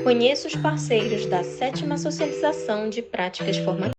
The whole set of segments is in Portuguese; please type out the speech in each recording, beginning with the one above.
Conheça os parceiros da sétima Socialização de Práticas Formativas.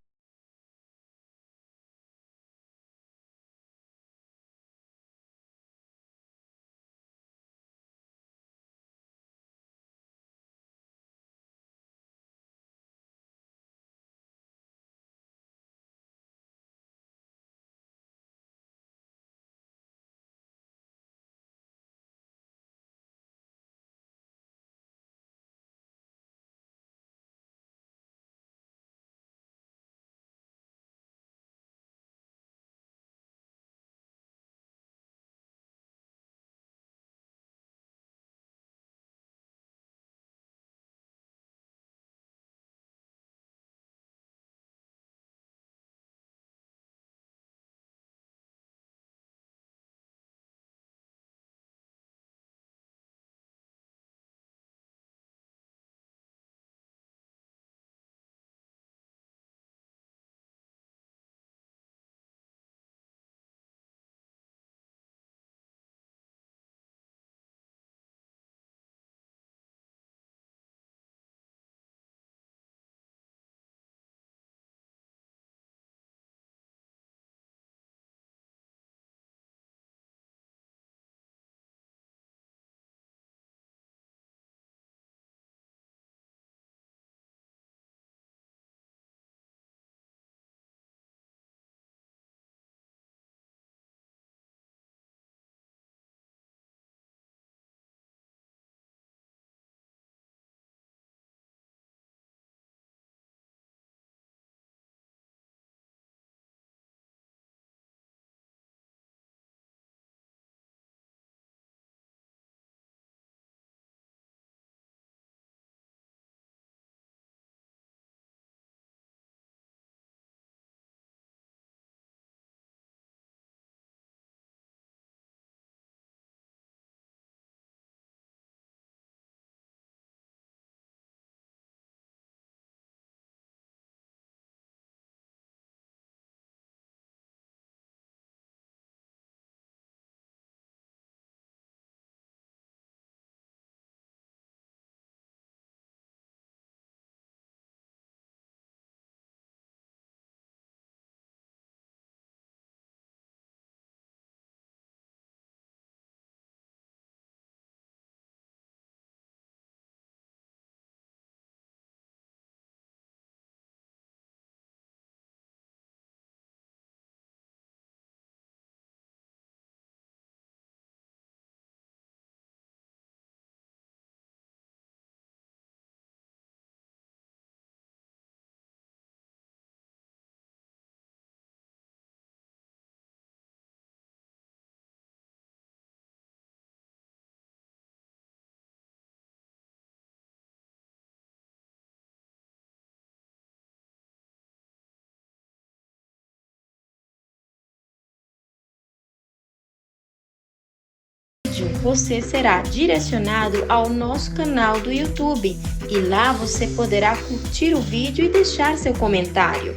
Você será direcionado ao nosso canal do YouTube e lá você poderá curtir o vídeo e deixar seu comentário.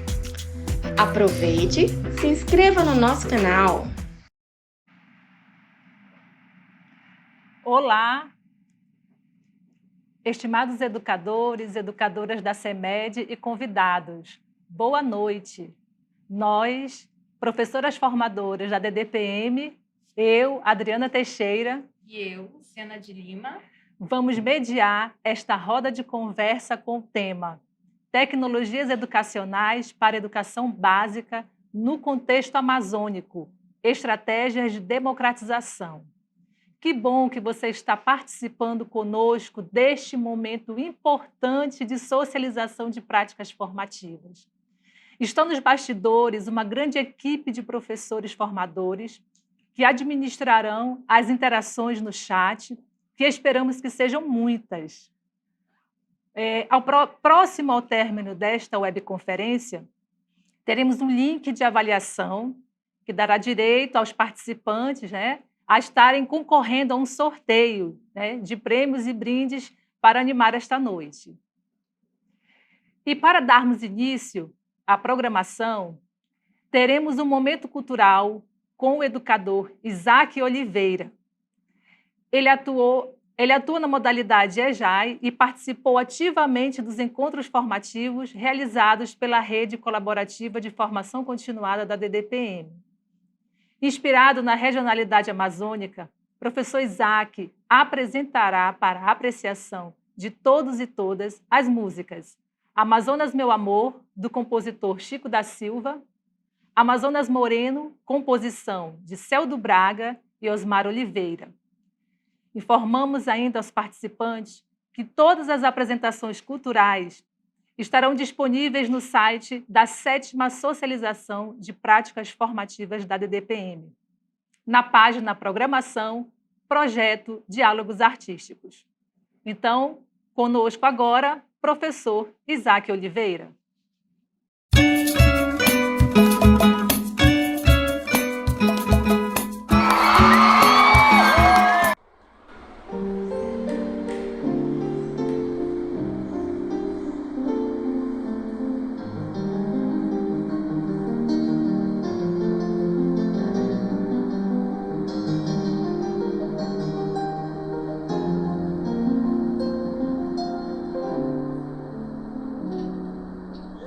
Aproveite, se inscreva no nosso canal. Olá, estimados educadores, educadoras da CEMED e convidados. Boa noite. Nós, professoras formadoras da DDPM, eu, Adriana Teixeira, e eu, Luciana de Lima, vamos mediar esta roda de conversa com o tema Tecnologias Educacionais para a Educação Básica no Contexto Amazônico, Estratégias de Democratização. Que bom que você está participando conosco deste momento importante de socialização de práticas formativas. Estão nos bastidores uma grande equipe de professores formadores que administrarão as interações no chat, que esperamos que sejam muitas. Próximo ao término desta webconferência, teremos um link de avaliação que dará direito aos participantes, a estarem concorrendo a um sorteio, de prêmios e brindes para animar esta noite. E para darmos início à programação, teremos um momento cultural com o educador Isaac Oliveira. Ele atuou Ele atua na modalidade EJAI e participou ativamente dos encontros formativos realizados pela Rede Colaborativa de Formação Continuada da DDPM. Inspirado na regionalidade amazônica, professor Isaac apresentará para a apreciação de todos e todas as músicas Amazonas Meu Amor, do compositor Chico da Silva, Amazonas Moreno, composição de Celdo Braga e Osmar Oliveira. Informamos ainda aos participantes que todas as apresentações culturais estarão disponíveis no site da 7ª Socialização de Práticas Formativas da DDPM, na página Programação, Projeto Diálogos Artísticos. Então, conosco agora, professor Isaac Oliveira.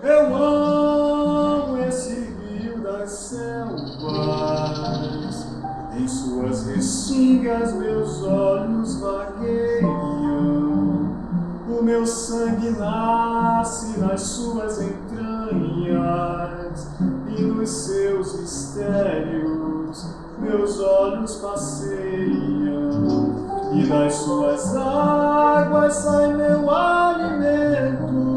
Eu amo esse rio das selvas, em suas restingas meus olhos vagueiam, o meu sangue nasce nas suas entranhas, e nos seus mistérios meus olhos passeiam, e das suas águas sai meu alimento.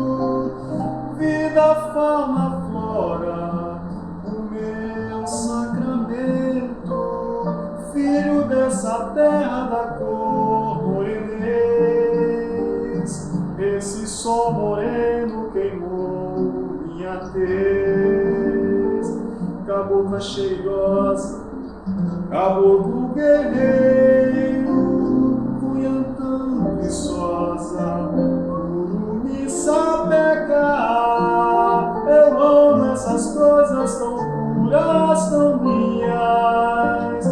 Vida, fauna, flora, o meu sacramento, filho dessa terra da cor morenês. Esse sol moreno queimou minha tez. Cabocla cheirosa, caboclo guerreiro, cunhantã viçosa, curumi sapeca. Eu amo essas coisas tão puras, tão minhas.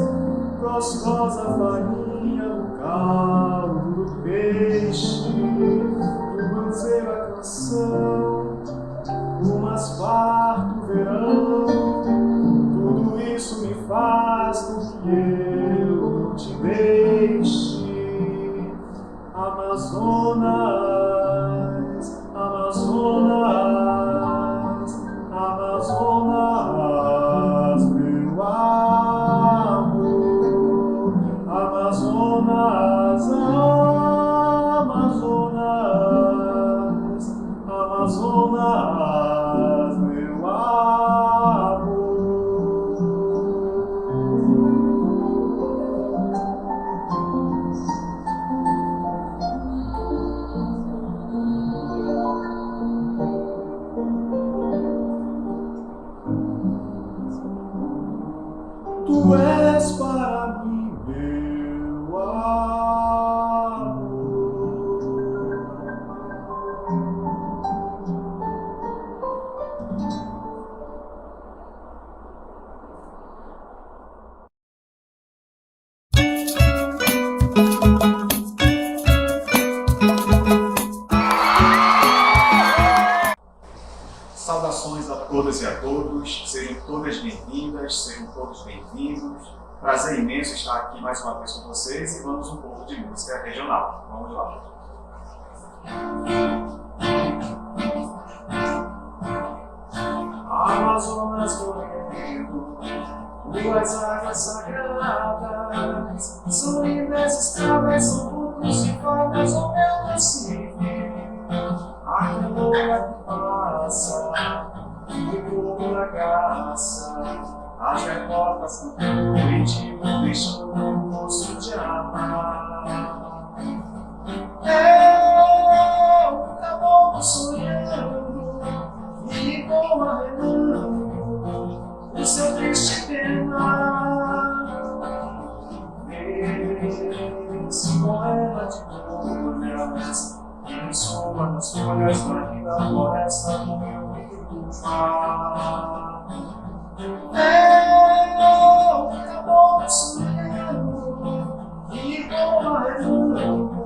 Gostosa farinha no caldo do peixe, do banzeiro a canção, do mais farto verão. Tudo isso me faz com que eu não te deixe. Amazonas, Amazonas, Amazonas, meu amor. Amazonas, Amazonas, Amazonas, meu amor. Tu és para mim meu amor. Saudações a todas e a todos, sejam todas bem-vindas, sejam todos bem-vindos. Prazer imenso estar aqui mais uma vez com vocês e vamos um pouco de música regional. Vamos lá. Amazonas correndo, duas águas sagradas, são lindas estradas, são poucos e formas o meu Recife. A canoa que passa, o povo na graça, as gaivotas cantando ritmo, deixando o gosto de amar. É um caboclo sonhando e com arreando o seu triste penar. Esse poema de folhas que soma nas folhas da linda floresta do meu rio do mar. É um caboclo sonhando e com arreando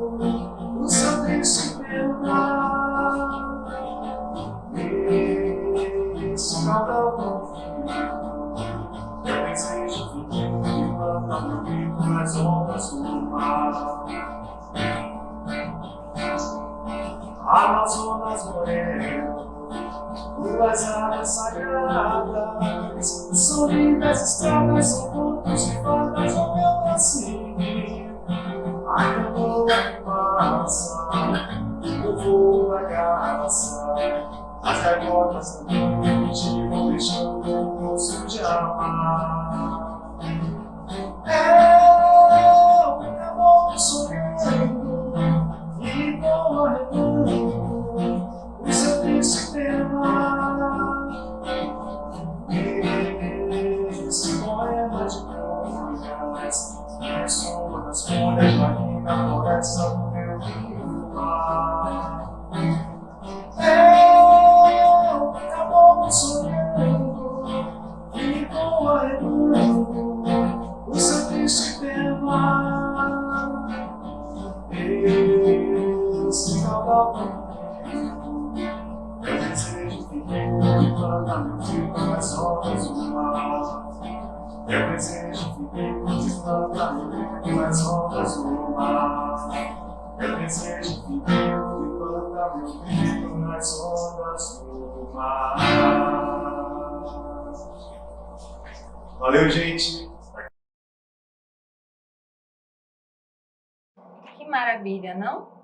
amar. Amazonas moreno, ruas áreas sagradas, são lindas estradas, são contos de fadas, o meu nasci. A canoa que passa, o voo da garça, as gaivotas da noite vão deixando o gosto de amar. É o amor sonhando e morrendo o seu triste tema. Esse poema de crônicas ressoa nas folhas da linda floresta do meu rio mar. É o caboclo sonhando e morrendo o seu triste tema. Esse caboclo eu desejo infinito que planta meu filho nas rodas do mar. Eu desejo infinito que planta meu filho nas rodas do mar. Eu desejo infinito que planta meu filho nas rodas do mar. Valeu, gente! Que maravilha, não?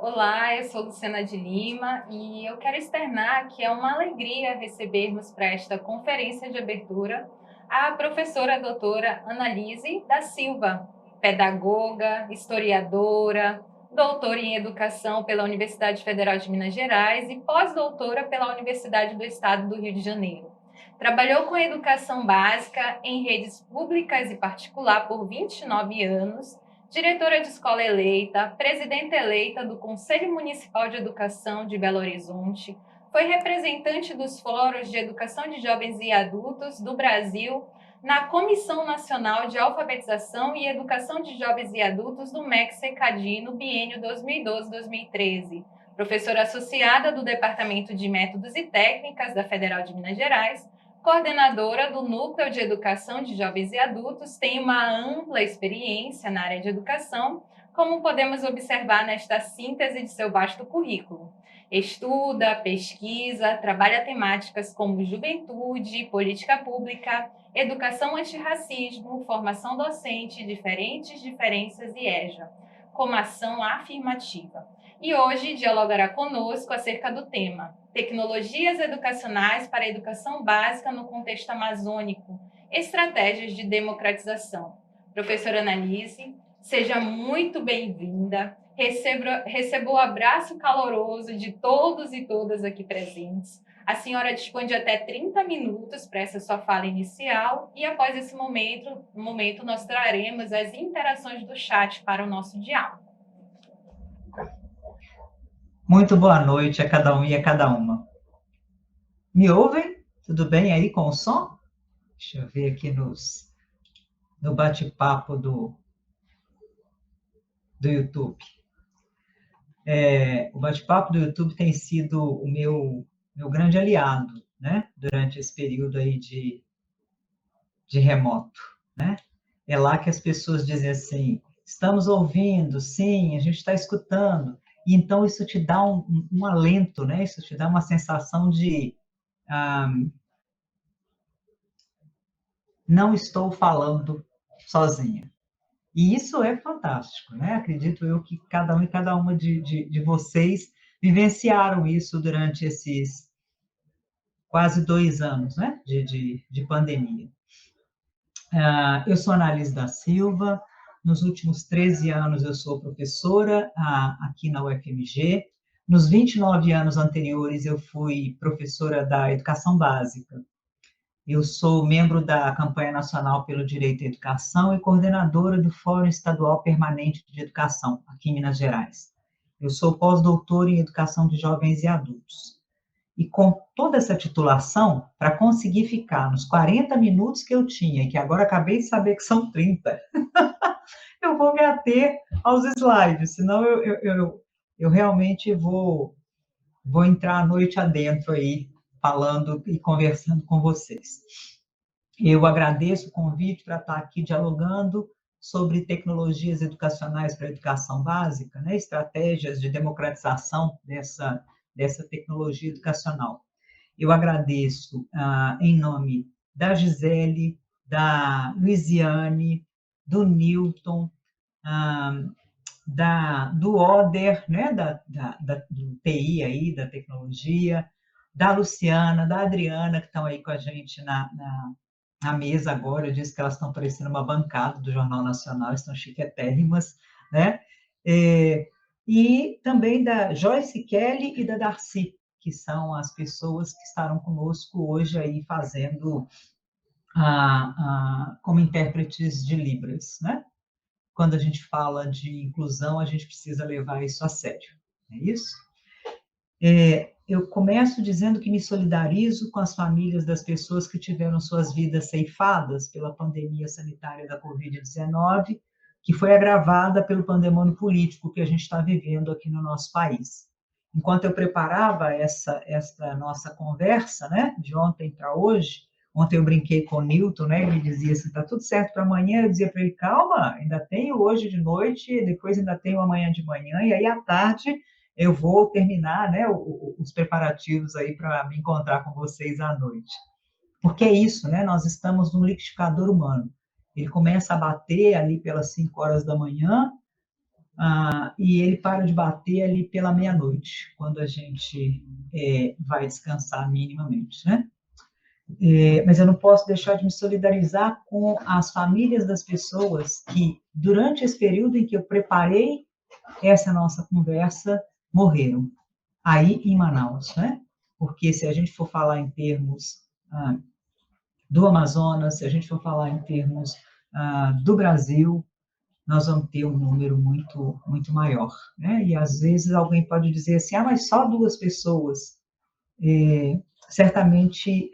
Olá, eu sou Luciana de Lima e eu quero externar que é uma alegria recebermos para esta conferência de abertura a professora doutora Annalise da Silva, pedagoga, historiadora, doutora em Educação pela Universidade Federal de Minas Gerais e pós-doutora pela Universidade do Estado do Rio de Janeiro. Trabalhou com educação básica em redes públicas e particular por 29 anos, diretora de escola eleita, presidenta eleita do Conselho Municipal de Educação de Belo Horizonte, foi representante dos Fóruns de Educação de Jovens e Adultos do Brasil na Comissão Nacional de Alfabetização e Educação de Jovens e Adultos do MEC-CECADI no biênio 2012-2013, professora associada do Departamento de Métodos e Técnicas da Federal de Minas Gerais, coordenadora do Núcleo de Educação de Jovens e Adultos, tem uma ampla experiência na área de educação, como podemos observar nesta síntese de seu vasto currículo. Estuda, pesquisa, trabalha temáticas como juventude, política pública, educação antirracismo, formação docente, diferentes diferenças e EJA, como ação afirmativa. E hoje dialogará conosco acerca do tema Tecnologias Educacionais para a Educação Básica no Contexto Amazônico, Estratégias de Democratização. Professora Annalise, seja muito bem-vinda, receba o abraço caloroso de todos e todas aqui presentes. A senhora dispõe de até 30 minutos para essa sua fala inicial e após esse momento nós traremos as interações do chat para o nosso diálogo. Muito boa noite a cada um e a cada uma. Me ouvem? Tudo bem aí com o som? Deixa eu ver aqui no bate-papo do YouTube. O bate-papo do YouTube tem sido o meu grande aliado, né? Durante esse período aí de remoto, né? É lá que as pessoas dizem assim, estamos ouvindo, sim, a gente está escutando. E então isso te dá um alento, né? Isso te dá uma sensação de não estou falando sozinha. E isso é fantástico, né? Acredito eu que cada um e cada uma de vocês vivenciaram isso durante esses quase 2 anos, né? de pandemia. Eu sou Annalise da Silva. Nos últimos 13 anos eu sou professora aqui na UFMG. Nos 29 anos anteriores eu fui professora da educação básica. Eu sou membro da Campanha Nacional pelo Direito à Educação e coordenadora do Fórum Estadual Permanente de Educação, aqui em Minas Gerais. Eu sou pós-doutora em Educação de Jovens e Adultos. E com toda essa titulação, para conseguir ficar nos 40 minutos que eu tinha, que agora acabei de saber que são 30, eu vou me ater aos slides, senão eu realmente vou entrar a noite adentro aí, falando e conversando com vocês. Eu agradeço o convite para estar aqui dialogando sobre tecnologias educacionais para a educação básica, né, estratégias de democratização dessa tecnologia educacional. Eu agradeço em nome da Gisele, da Luiziane, do Newton, do Oder, né, do TI aí, da tecnologia, da Luciana, da Adriana, que estão aí com a gente na mesa agora. Eu disse que elas estão parecendo uma bancada do Jornal Nacional, estão chiquetérrimas, né? E também da Joyce Kelly e da Darcy, que são as pessoas que estarão conosco hoje aí fazendo como intérpretes de Libras, né? Quando a gente fala de inclusão, a gente precisa levar isso a sério, é isso? Eu começo dizendo que me solidarizo com as famílias das pessoas que tiveram suas vidas ceifadas pela pandemia sanitária da Covid-19, que foi agravada pelo pandemônio político que a gente está vivendo aqui no nosso país. Enquanto eu preparava essa nossa conversa, né, de ontem para hoje, ontem eu brinquei com o Newton, né, ele me dizia assim, está tudo certo para amanhã, eu dizia para ele, calma, ainda tenho hoje de noite, depois ainda tenho amanhã de manhã, e aí à tarde eu vou terminar, né, os preparativos aí para me encontrar com vocês à noite. Porque é isso, né, nós estamos num liquidificador humano. Ele começa a bater ali pelas 5 horas da manhã, e ele para de bater ali pela meia-noite, quando a gente vai descansar minimamente, né? Mas eu não posso deixar de me solidarizar com as famílias das pessoas que, durante esse período em que eu preparei essa nossa conversa, morreram, aí em Manaus, né? Porque se a gente for falar em termos do Amazonas, se a gente for falar em termos do Brasil, nós vamos ter um número muito, muito maior, né? E às vezes alguém pode dizer assim, mas só 2 pessoas. Certamente,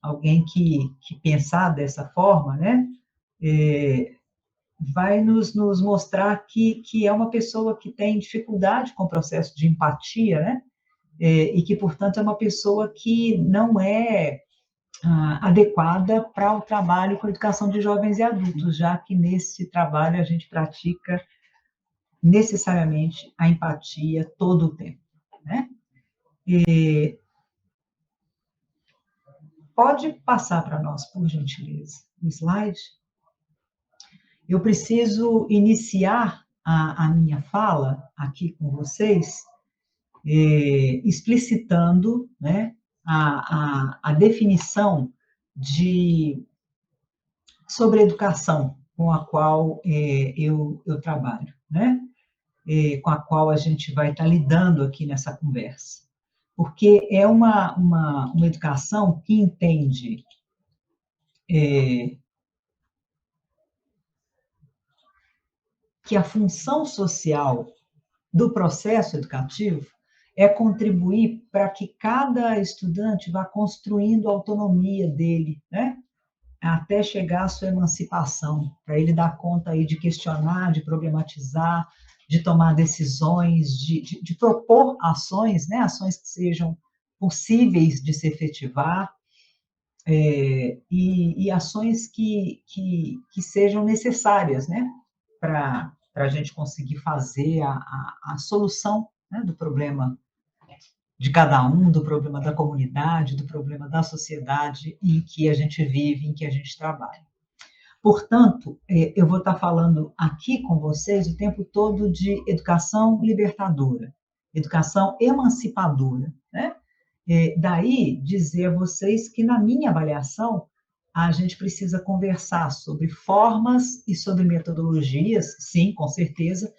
alguém que pensar dessa forma, né, vai nos mostrar que é uma pessoa que tem dificuldade com o processo de empatia, né, e que, portanto, é uma pessoa que não é adequada para o trabalho com a educação de jovens e adultos, já que nesse trabalho a gente pratica necessariamente a empatia todo o tempo, né? Pode passar para nós, por gentileza, o slide? Eu preciso iniciar a minha fala aqui com vocês, explicitando, né, a definição sobre educação com a qual eu trabalho, né? Com a qual a gente vai estar lidando aqui nessa conversa. Porque é uma educação que entende que a função social do processo educativo é contribuir para que cada estudante vá construindo a autonomia dele, né? Até chegar à sua emancipação, para ele dar conta aí de questionar, de problematizar, de tomar decisões, de propor ações, né? Ações que sejam possíveis de se efetivar, e ações que sejam necessárias, né? Para a gente conseguir fazer a solução, né, do problema de cada um, do problema da comunidade, do problema da sociedade em que a gente vive, em que a gente trabalha. Portanto, eu vou estar falando aqui com vocês o tempo todo de educação libertadora, educação emancipadora, né? Daí, dizer a vocês que, na minha avaliação, a gente precisa conversar sobre formas e sobre metodologias, sim, com certeza,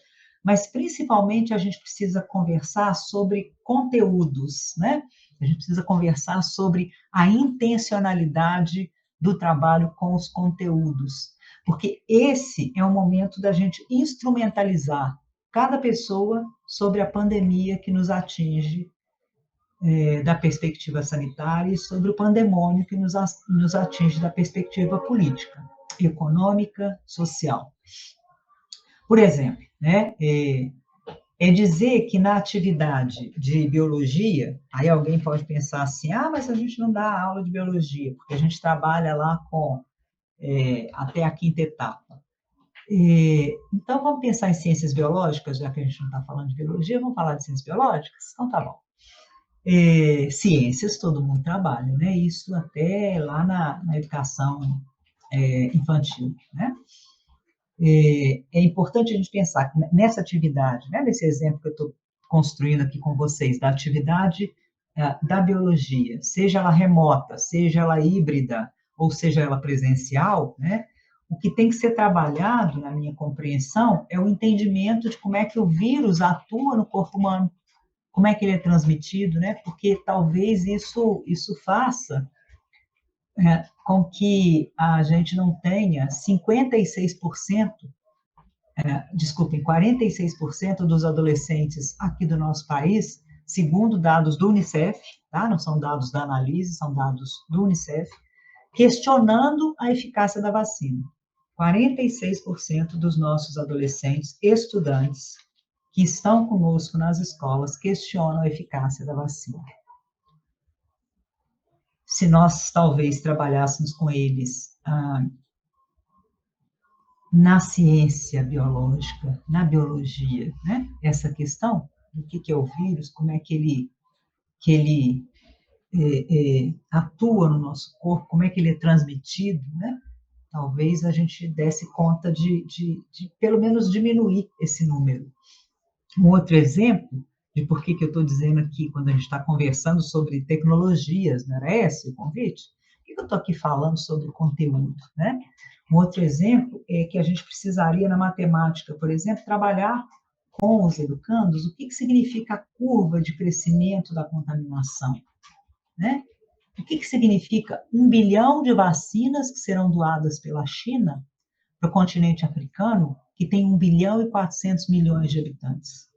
mas principalmente a gente precisa conversar sobre conteúdos, né? A gente precisa conversar sobre a intencionalidade do trabalho com os conteúdos, porque esse é o momento da gente instrumentalizar cada pessoa sobre a pandemia que nos atinge da perspectiva sanitária e sobre o pandemônio que nos atinge da perspectiva política, econômica, social. Por exemplo, né, dizer que na atividade de biologia, aí alguém pode pensar assim, mas a gente não dá aula de biologia, porque a gente trabalha lá com até a 5ª etapa. Então, vamos pensar em ciências biológicas, já que a gente não está falando de biologia, vamos falar de ciências biológicas? Então, tá bom. Ciências, todo mundo trabalha, né? Isso até lá na educação infantil, né? É importante a gente pensar que nessa atividade, né, nesse exemplo que eu estou construindo aqui com vocês, da atividade da biologia, seja ela remota, seja ela híbrida, ou seja ela presencial, né, o que tem que ser trabalhado, na minha compreensão, é o entendimento de como é que o vírus atua no corpo humano, como é que ele é transmitido, né, porque talvez isso faça com que a gente não tenha 56%, desculpem, 46% dos adolescentes aqui do nosso país, segundo dados do Unicef, tá? Não são dados da Analise, são dados do Unicef, questionando a eficácia da vacina. 46% dos nossos adolescentes, estudantes, que estão conosco nas escolas, questionam a eficácia da vacina. Se nós, talvez, trabalhássemos com eles na ciência biológica, na biologia, né? Essa questão do que é o vírus, como é que ele atua no nosso corpo, como é que ele é transmitido, né? Talvez a gente desse conta de pelo menos diminuir esse número. Um outro exemplo de por que eu estou dizendo aqui, quando a gente está conversando sobre tecnologias, não era esse o convite? Por que eu estou aqui falando sobre conteúdo, né? Um outro exemplo é que a gente precisaria, na matemática, por exemplo, trabalhar com os educandos o que significa a curva de crescimento da contaminação, né? O que significa 1 bilhão de vacinas que serão doadas pela China para o continente africano, que tem 1 bilhão e 400 milhões de habitantes.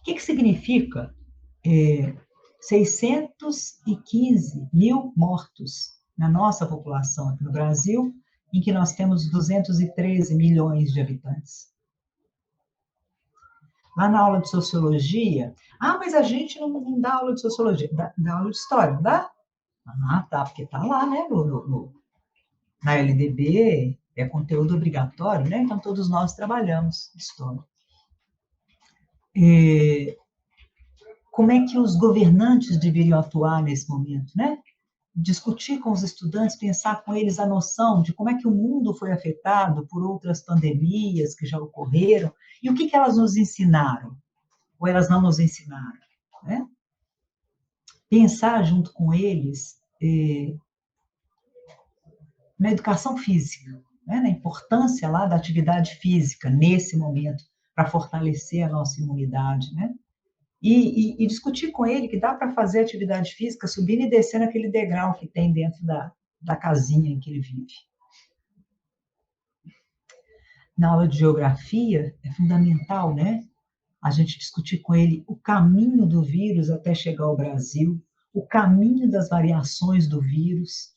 O que significa 615 mil mortos na nossa população aqui no Brasil, em que nós temos 213 milhões de habitantes? Lá na aula de sociologia, mas a gente não dá aula de sociologia, dá aula de história, não dá? Tá, porque tá lá, né, na LDB, é conteúdo obrigatório, né, então todos nós trabalhamos história. Como é que os governantes deveriam atuar nesse momento, né? Discutir com os estudantes, pensar com eles a noção de como é que o mundo foi afetado por outras pandemias que já ocorreram e o que elas nos ensinaram, ou elas não nos ensinaram, né? Pensar junto com eles na educação física, né? Na importância lá da atividade física nesse momento para fortalecer a nossa imunidade, né? E discutir com ele que dá para fazer atividade física subindo e descendo aquele degrau que tem dentro da casinha em que ele vive. Na aula de geografia, é fundamental, né? A gente discutir com ele o caminho do vírus até chegar ao Brasil, o caminho das variações do vírus.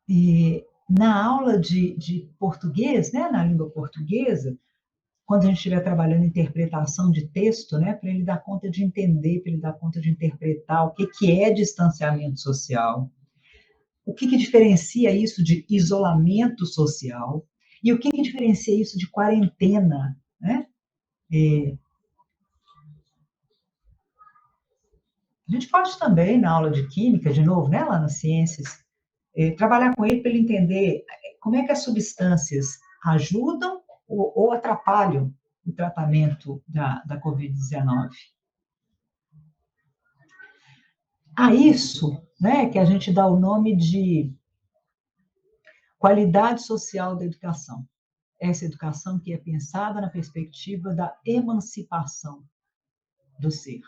E na aula de português, né? Na língua portuguesa, quando a gente estiver trabalhando interpretação de texto, né, para ele dar conta de entender, para ele dar conta de interpretar o que é distanciamento social, o que diferencia isso de isolamento social, e o que diferencia isso de quarentena, né? A gente pode também, na aula de química, de novo, né, lá nas ciências, trabalhar com ele para ele entender como é que as substâncias ajudam ou atrapalham o tratamento da Covid-19. A isso, né, que a gente dá o nome de qualidade social da educação. Essa educação que é pensada na perspectiva da emancipação do ser.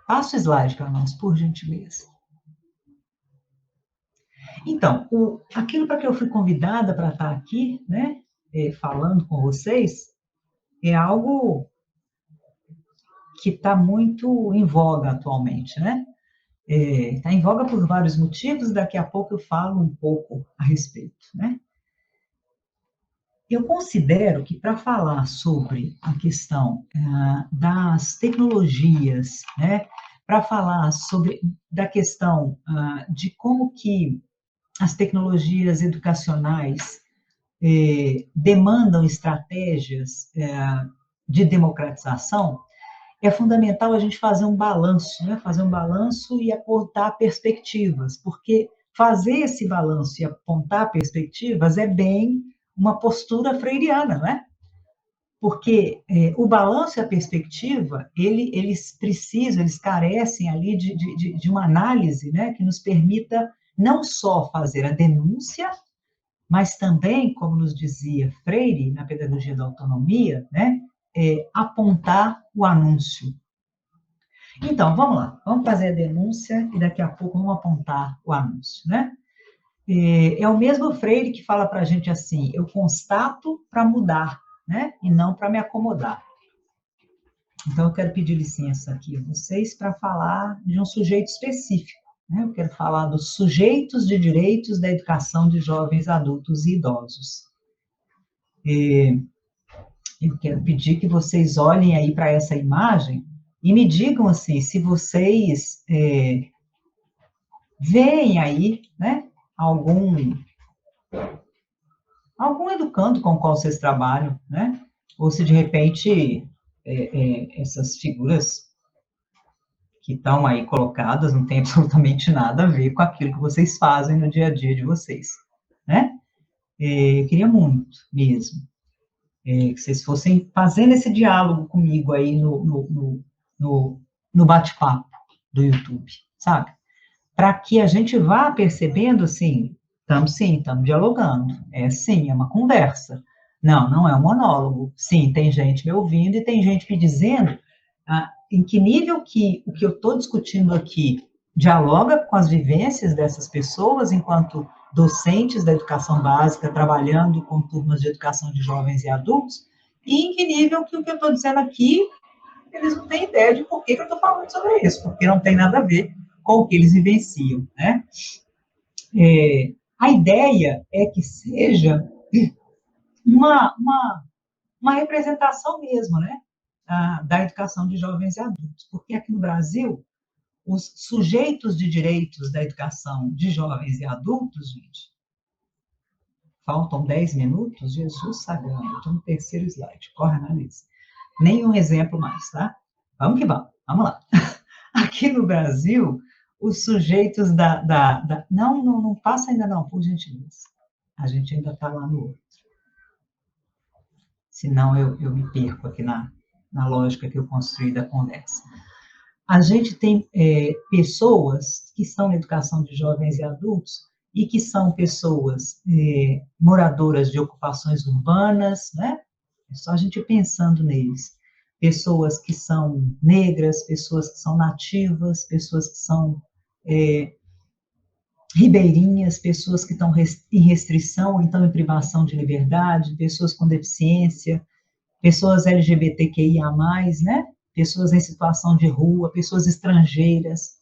Passa o slide para nós, por gentileza. Então, aquilo para que eu fui convidada para estar aqui, né, falando com vocês, é algo que está muito em voga atualmente, né? Está em voga por vários motivos, daqui a pouco eu falo um pouco a respeito, né? Eu considero que para falar sobre a questão das tecnologias, né, para falar da questão de como que as tecnologias educacionais demandam estratégias de democratização. É fundamental a gente fazer um balanço, né? Fazer um balanço e apontar perspectivas, porque fazer esse balanço e apontar perspectivas é bem uma postura freiriana, né? Porque o balanço e a perspectiva, eles carecem ali de uma análise, né, que nos permita não só fazer a denúncia, mas também, como nos dizia Freire, na pedagogia da autonomia, né, apontar o anúncio. Então, vamos lá, vamos fazer a denúncia e daqui a pouco vamos apontar o anúncio, né? É o mesmo Freire que fala para a gente assim, eu constato para mudar, né? E não para me acomodar. Então, eu quero pedir licença aqui a vocês para falar de um sujeito específico, né? Eu quero falar dos sujeitos de direitos da educação de jovens, adultos e idosos. Eu quero pedir que vocês olhem aí para essa imagem e me digam assim, se vocês veem aí, né, algum educando com o qual vocês trabalham, né? Ou se de repente essas figuras que estão aí colocadas não têm absolutamente nada a ver com aquilo que vocês fazem no dia a dia de vocês, né? Eu queria muito mesmo que vocês fossem fazendo esse diálogo comigo aí no bate-papo do YouTube, sabe? Para que a gente vá percebendo, assim, estamos dialogando, sim, é uma conversa. Não é um monólogo. Sim, tem gente me ouvindo e tem gente me dizendo em que nível que o que eu estou discutindo aqui dialoga com as vivências dessas pessoas enquanto docentes da educação básica, trabalhando com turmas de educação de jovens e adultos, e em que nível que o que eu estou dizendo aqui, eles não têm ideia de por que eu estou falando sobre isso, porque não tem nada a ver com o que eles vivenciam, né? A ideia é que seja uma representação mesmo, né, da educação de jovens e adultos, porque aqui no Brasil, os sujeitos de direitos da educação de jovens e adultos, gente, faltam 10 minutos, Jesus sagrado, eu estou no terceiro slide, corre na lista. Nenhum exemplo mais, tá? Vamos que vamos lá. Aqui no Brasil, os sujeitos Não passa ainda não, por gentileza. A gente ainda está lá no outro. Senão eu me perco aqui na lógica que eu construí da conversa. A gente tem pessoas que são na educação de jovens e adultos e que são pessoas moradoras de ocupações urbanas, né? É só a gente pensando neles. Pessoas que são negras, pessoas que são nativas, pessoas que são ribeirinhas, pessoas que estão em restrição, então em privação de liberdade, pessoas com deficiência, pessoas LGBTQIA+, né? Pessoas em situação de rua, pessoas estrangeiras,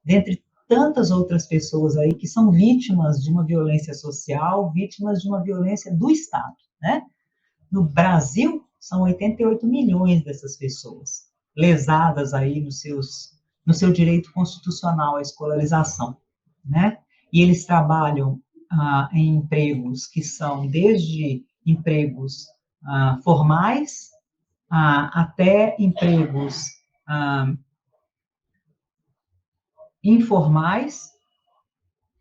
dentre tantas outras pessoas aí que são vítimas de uma violência social, vítimas de uma violência do Estado, né? No Brasil, são 88 milhões dessas pessoas lesadas aí no seu direito constitucional à escolarização, né? E eles trabalham em empregos que são desde empregos formais até empregos informais,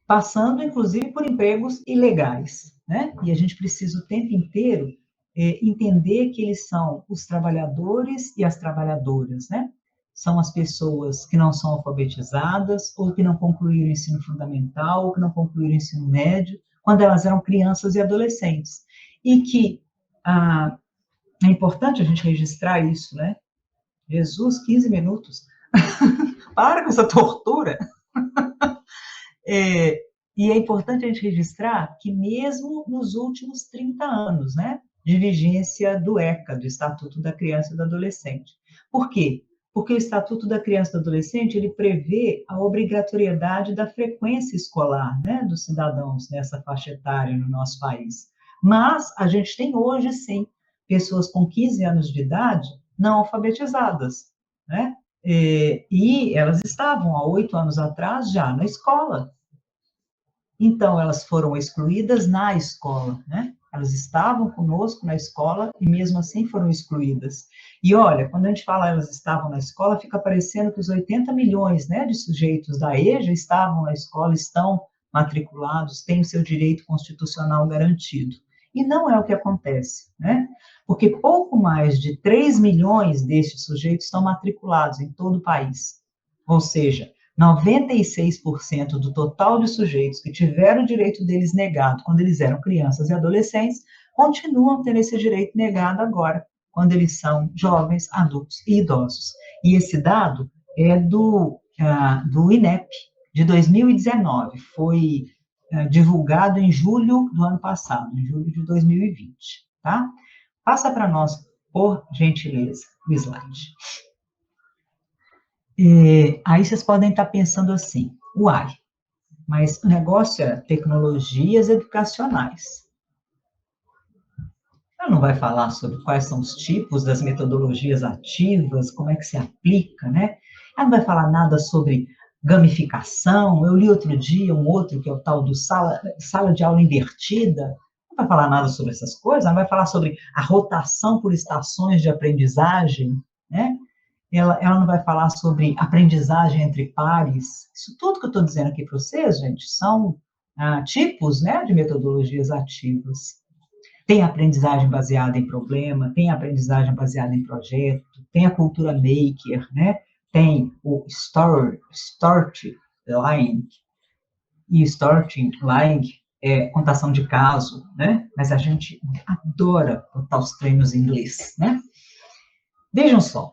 passando, inclusive, por empregos ilegais, né? E a gente precisa o tempo inteiro entender que eles são os trabalhadores e as trabalhadoras, né? São as pessoas que não são alfabetizadas, ou que não concluíram o ensino fundamental, ou que não concluíram o ensino médio, quando elas eram crianças e adolescentes. E que é importante a gente registrar isso, né? Jesus, 15 minutos. Para com essa tortura. E é importante a gente registrar que mesmo nos últimos 30 anos, né, de vigência do ECA, do Estatuto da Criança e do Adolescente. Por quê? Porque o Estatuto da Criança e do Adolescente, ele prevê a obrigatoriedade da frequência escolar, né, dos cidadãos nessa faixa etária no nosso país. Mas a gente tem hoje, sim, pessoas com 15 anos de idade não alfabetizadas, né? E elas estavam, há 8 anos atrás, já na escola. Então, elas foram excluídas na escola, né? Elas estavam conosco na escola e, mesmo assim, foram excluídas. E, olha, quando a gente fala elas estavam na escola, fica parecendo que os 80 milhões, né, de sujeitos da EJA estavam na escola, estão matriculados, têm o seu direito constitucional garantido. E não é o que acontece, né? Porque pouco mais de 3 milhões destes sujeitos estão matriculados em todo o país. Ou seja, 96% do total de sujeitos que tiveram o direito deles negado quando eles eram crianças e adolescentes, continuam tendo esse direito negado agora, quando eles são jovens, adultos e idosos. E esse dado é do INEP, de 2019, foi divulgado em julho do ano passado, em julho de 2020, tá? Passa para nós, por gentileza, o slide. Aí vocês podem estar pensando assim, uai, mas o negócio é tecnologias educacionais. Ela não vai falar sobre quais são os tipos das metodologias ativas, como é que se aplica, né? Ela não vai falar nada sobre gamificação. Eu li outro dia um outro, que é o tal do sala de aula invertida. Não vai falar nada sobre essas coisas, ela vai falar sobre a rotação por estações de aprendizagem, né? Ela não vai falar sobre aprendizagem entre pares. Isso tudo que eu estou dizendo aqui para vocês, gente, são tipos, né, de metodologias ativas. Tem aprendizagem baseada em problema, tem aprendizagem baseada em projeto, tem a cultura maker, né? Tem o storytelling, e storytelling é contação de caso, né? Mas a gente adora botar os treinos em inglês, né? Vejam só,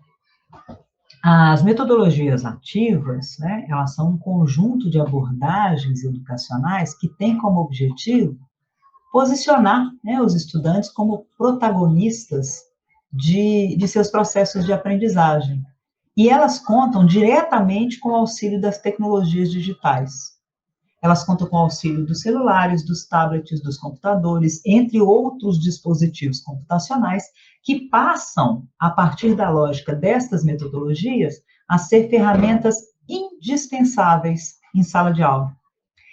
as metodologias ativas, né, elas são um conjunto de abordagens educacionais que tem como objetivo posicionar, né, os estudantes como protagonistas de seus processos de aprendizagem. E elas contam diretamente com o auxílio das tecnologias digitais. Elas contam com o auxílio dos celulares, dos tablets, dos computadores, entre outros dispositivos computacionais, que passam, a partir da lógica destas metodologias, a ser ferramentas indispensáveis em sala de aula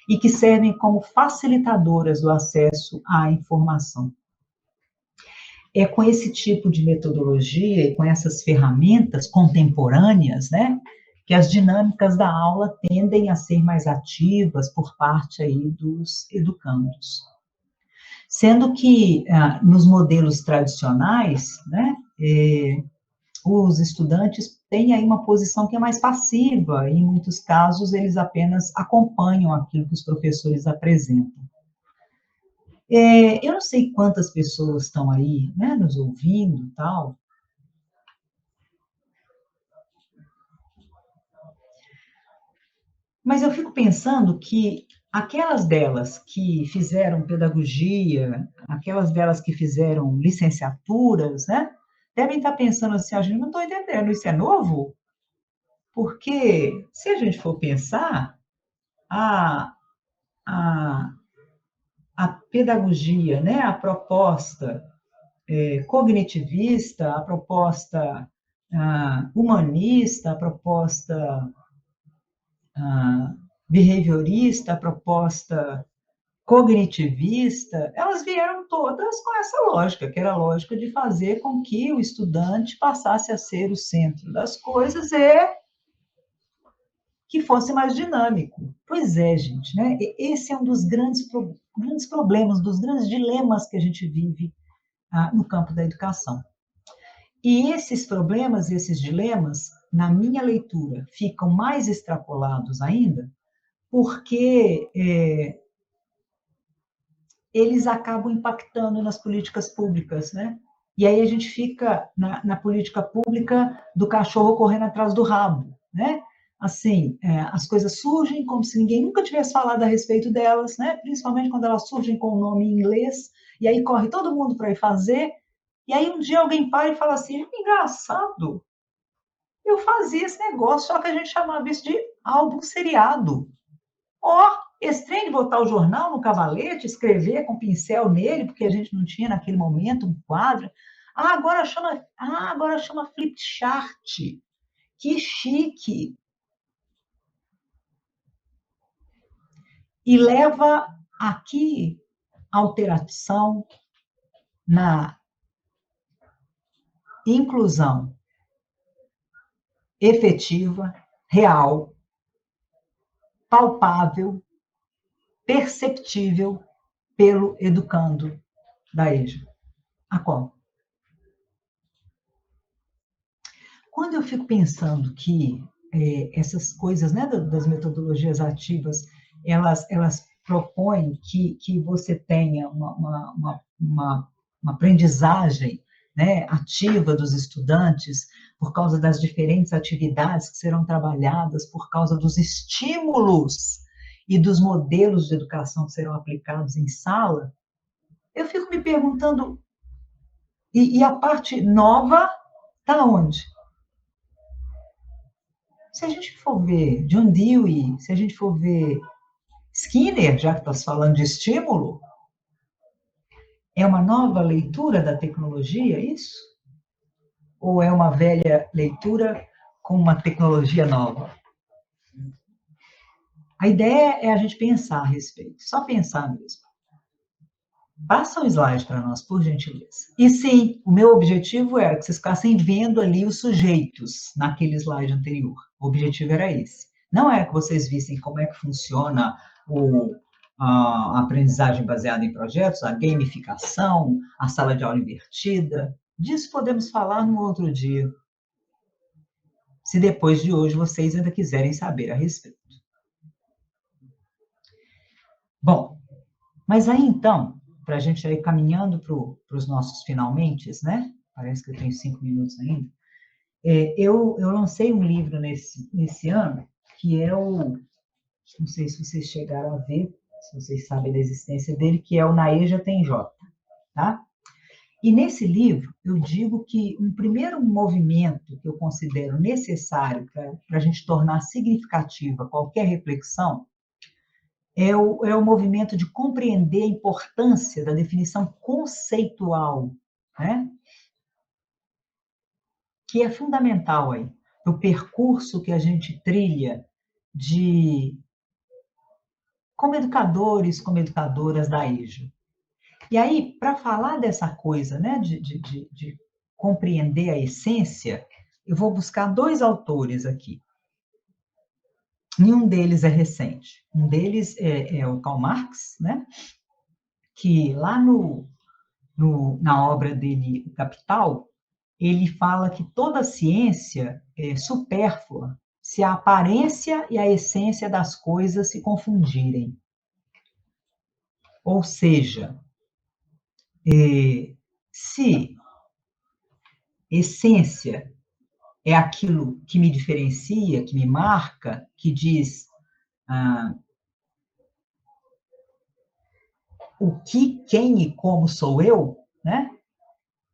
e que servem como facilitadoras do acesso à informação. É com esse tipo de metodologia e com essas ferramentas contemporâneas, né, que as dinâmicas da aula tendem a ser mais ativas por parte aí dos educandos. Sendo que, nos modelos tradicionais, né, os estudantes têm aí uma posição que é mais passiva, e em muitos casos eles apenas acompanham aquilo que os professores apresentam. Eu não sei quantas pessoas estão aí, né, nos ouvindo e tal. Mas eu fico pensando que aquelas delas que fizeram pedagogia, aquelas delas que fizeram licenciaturas, né, devem estar pensando assim, a gente não estou entendendo, isso é novo? Porque, se a gente for pensar, a, a, a pedagogia, né, a proposta cognitivista, a proposta humanista, a proposta behaviorista, a proposta cognitivista, elas vieram todas com essa lógica, que era a lógica de fazer com que o estudante passasse a ser o centro das coisas e que fosse mais dinâmico. Pois é, gente, né? Esse é um dos grandes problemas, dos grandes dilemas que a gente vive no campo da educação. E esses problemas, esses dilemas, na minha leitura, ficam mais extrapolados ainda, porque eles acabam impactando nas políticas públicas, né? E aí a gente fica na política pública do cachorro correndo atrás do rabo, né? Assim, as coisas surgem como se ninguém nunca tivesse falado a respeito delas, né? Principalmente quando elas surgem com o nome em inglês, e aí corre todo mundo para ir fazer, e aí um dia alguém para e fala assim, engraçado, eu fazia esse negócio, só que a gente chamava isso de álbum seriado. Esse trem de botar o jornal no cavalete, escrever com pincel nele, porque a gente não tinha naquele momento um quadro. Agora chama flipchart. Que chique! E leva aqui alteração na inclusão efetiva, real, palpável, perceptível pelo educando da EJA. A qual? Quando eu fico pensando que essas coisas, né, das metodologias ativas, elas propõem que você tenha uma aprendizagem, né, ativa dos estudantes, por causa das diferentes atividades que serão trabalhadas, por causa dos estímulos e dos modelos de educação que serão aplicados em sala, eu fico me perguntando, e a parte nova está onde? Se a gente for ver John Dewey, se a gente for ver Skinner, já que estás falando de estímulo, é uma nova leitura da tecnologia, isso? Ou é uma velha leitura com uma tecnologia nova? A ideia é a gente pensar a respeito, só pensar mesmo. Passa o slide para nós, por gentileza. E sim, o meu objetivo era que vocês ficassem vendo ali os sujeitos naquele slide anterior. O objetivo era esse. Não é que vocês vissem como é que funciona a aprendizagem baseada em projetos, a gamificação, a sala de aula invertida. Disso podemos falar no outro dia, se depois de hoje vocês ainda quiserem saber a respeito. Bom, mas aí então, para a gente ir caminhando para os nossos finalmente, né? Parece que eu tenho 5 minutos ainda. Eu lancei um livro nesse ano, que é não sei se vocês chegaram a ver, se vocês sabem da existência dele, que é o Na EJA Tem J, tá? E nesse livro, eu digo que um primeiro movimento que eu considero necessário para a gente tornar significativa qualquer reflexão é o movimento de compreender a importância da definição conceitual, né? Que é fundamental aí, o percurso que a gente trilha como educadores, como educadoras da EJA. E aí, para falar dessa coisa, né, de compreender a essência, eu vou buscar 2 autores aqui. Nenhum deles é recente. Um deles é o Karl Marx, né, que lá na obra dele, O Capital, ele fala que toda ciência é supérflua se a aparência e a essência das coisas se confundirem. Ou seja, se essência é aquilo que me diferencia, que me marca, que diz o que, quem e como sou eu, né?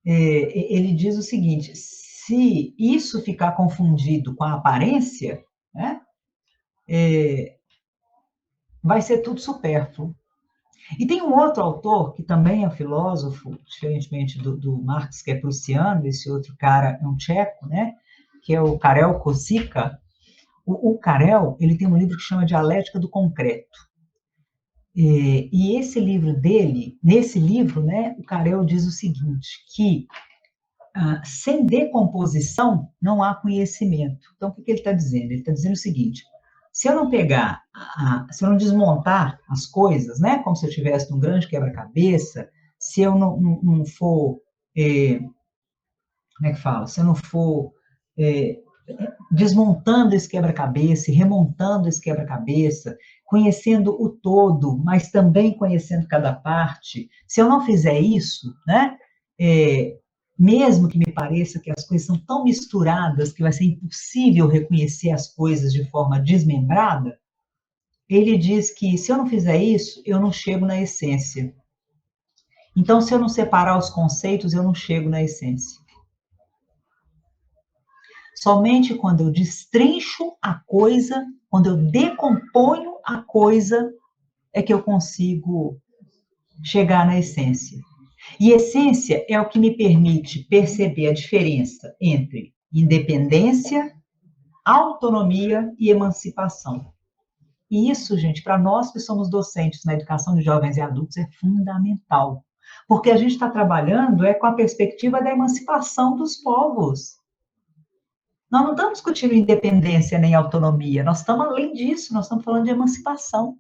Ele diz o seguinte: se isso ficar confundido com a aparência, né, vai ser tudo supérfluo. E tem um outro autor, que também é filósofo, diferentemente do Marx, que é prussiano, esse outro cara é um tcheco, né, que é o Karel Kosika. O Karel, ele tem um livro que chama Dialética do Concreto. E esse livro dele, nesse livro, né, o Karel diz o seguinte, que sem decomposição não há conhecimento. Então, o que ele está dizendo? Ele está dizendo o seguinte: se eu não pegar, se eu não desmontar as coisas, né, como se eu estivesse num grande quebra-cabeça, se eu não for, como é que fala? Se eu não for desmontando esse quebra-cabeça e remontando esse quebra-cabeça, conhecendo o todo, mas também conhecendo cada parte, se eu não fizer isso, né, mesmo que me pareça que as coisas são tão misturadas que vai ser impossível reconhecer as coisas de forma desmembrada, ele diz que se eu não fizer isso, eu não chego na essência. Então, se eu não separar os conceitos, eu não chego na essência. Somente quando eu destrincho a coisa, quando eu decomponho a coisa, é que eu consigo chegar na essência. E essência é o que me permite perceber a diferença entre independência autonomia e emancipação. E isso, gente, para nós que somos docentes na educação de jovens e adultos, é fundamental. Porque a gente está trabalhando com a perspectiva da emancipação dos povos. Nós não estamos discutindo independência nem autonomia, nós estamos além disso, nós estamos falando de emancipação.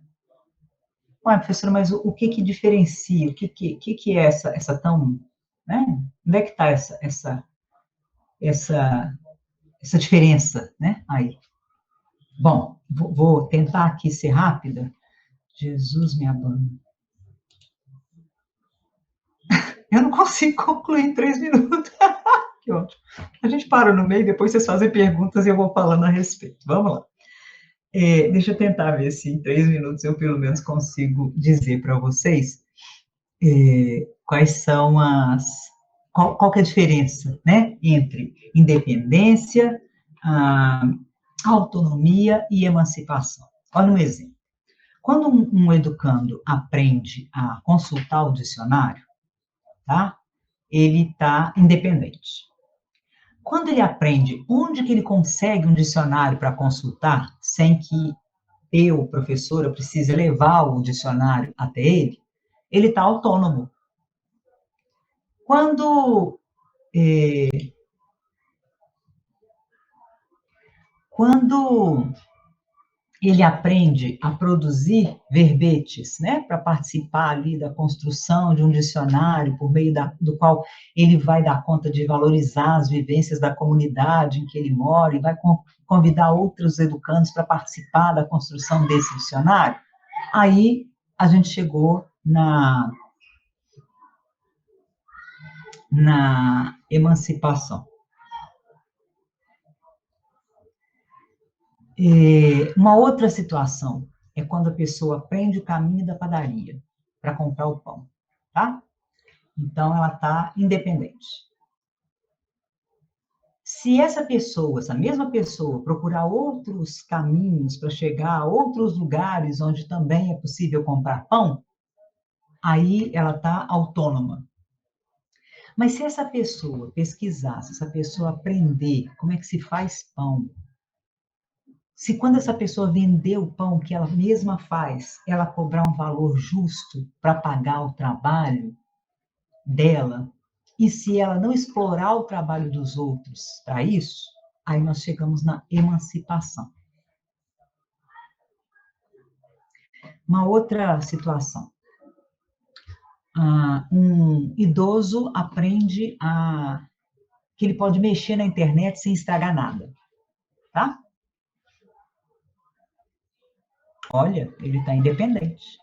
Ué, professora, mas o que diferencia? O que é essa tão... Né? Onde é que está essa diferença, né? Aí. Bom, vou tentar aqui ser rápida. Jesus me abana. Eu não consigo concluir em 3 minutos. Que ótimo. A gente para no meio, depois vocês fazem perguntas e eu vou falando a respeito. Vamos lá. Deixa eu tentar ver se em 3 minutos eu pelo menos consigo dizer para vocês quais são qual que é a diferença, né, entre independência, autonomia e emancipação. Olha um exemplo. Quando um educando aprende a consultar o dicionário, tá? Ele está independente. Quando ele aprende onde que ele consegue um dicionário para consultar, sem que eu, professora, precise levar o dicionário até ele está autônomo. Quando ele aprende a produzir verbetes, né, para participar ali da construção de um dicionário, por meio do qual ele vai dar conta de valorizar as vivências da comunidade em que ele mora e vai convidar outros educandos para participar da construção desse dicionário, aí a gente chegou na emancipação. Uma outra situação é quando a pessoa aprende o caminho da padaria para comprar o pão, tá? Então, ela está independente. Se essa mesma pessoa, procurar outros caminhos para chegar a outros lugares onde também é possível comprar pão, aí ela está autônoma. Mas se essa pessoa pesquisar, se essa pessoa aprender como é que se faz pão, se quando essa pessoa vender o pão que ela mesma faz, ela cobrar um valor justo para pagar o trabalho dela, e se ela não explorar o trabalho dos outros para isso, aí nós chegamos na emancipação. Uma outra situação. Um idoso aprende que ele pode mexer na internet sem estragar nada, tá? Olha, ele está independente.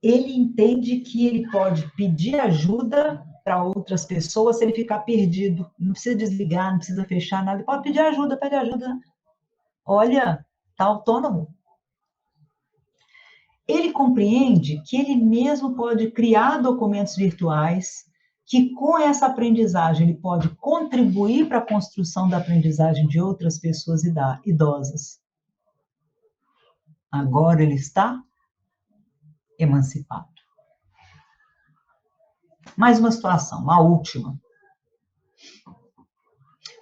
Ele entende que ele pode pedir ajuda para outras pessoas se ele ficar perdido. Não precisa desligar, não precisa fechar nada. Ele pode pedir ajuda, pede ajuda. Olha, está autônomo. Ele compreende que ele mesmo pode criar documentos virtuais, que com essa aprendizagem ele pode contribuir para a construção da aprendizagem de outras pessoas idosas. Agora ele está emancipado. Mais uma situação, a última.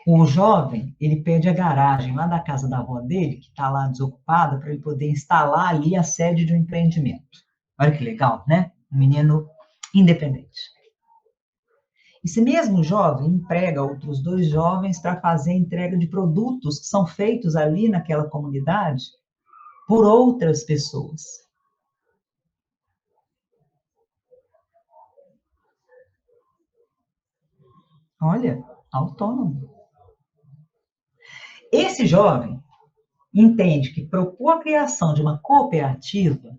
O jovem, ele pede a garagem lá da casa da avó dele, que está lá desocupada, para ele poder instalar ali a sede de um empreendimento. Olha que legal, né? Um menino independente. Esse mesmo jovem emprega outros 2 jovens para fazer a entrega de produtos que são feitos ali naquela comunidade por outras pessoas. Olha, autônomo. Esse jovem entende que propor a criação de uma cooperativa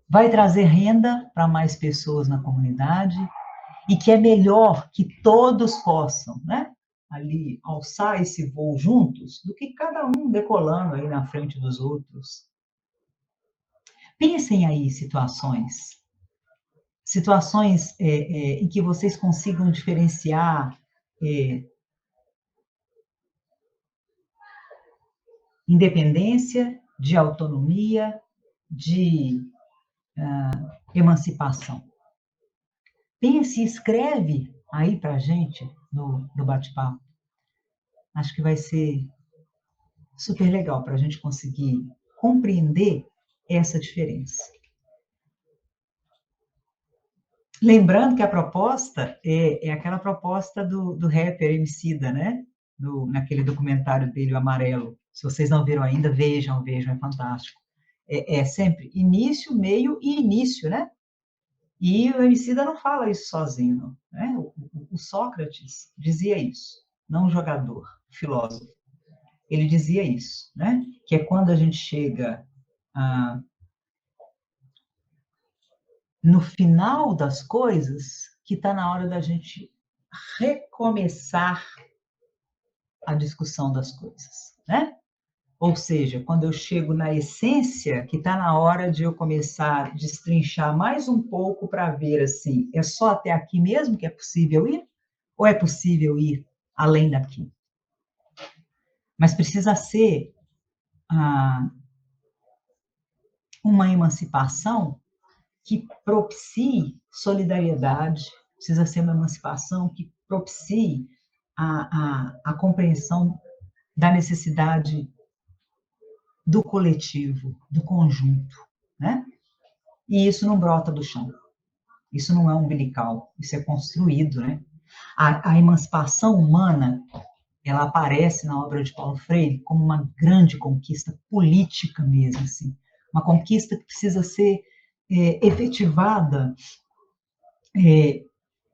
vai trazer renda para mais pessoas na comunidade e que é melhor que todos possam, né, ali alçar esse voo juntos do que cada um decolando aí na frente dos outros. Pensem aí situações em que vocês consigam diferenciar independência, de autonomia, de emancipação. Pense e escreve aí para a gente, no bate-papo. Acho que vai ser super legal para a gente conseguir compreender essa diferença. Lembrando que a proposta é aquela proposta do rapper Emicida, né? Naquele documentário dele, o Amarelo. Se vocês não viram ainda, vejam, é fantástico. É sempre início, meio e início, né? E o Emicida não fala isso sozinho, não, né? O Sócrates dizia isso, não o jogador, o filósofo. Ele dizia isso, né? Que é quando a gente chega no final das coisas, que está na hora da gente recomeçar a discussão das coisas, né? Ou seja, quando eu chego na essência, que está na hora de eu começar a destrinchar mais um pouco para ver, assim, é só até aqui mesmo que é possível ir? Ou é possível ir além daqui? Mas precisa ser uma emancipação que propicie solidariedade, precisa ser uma emancipação que propicie a compreensão da necessidade do coletivo, do conjunto, né? E isso não brota do chão, isso não é umbilical, isso é construído, né? A emancipação humana, ela aparece na obra de Paulo Freire como uma grande conquista política mesmo, assim, uma conquista que precisa ser efetivada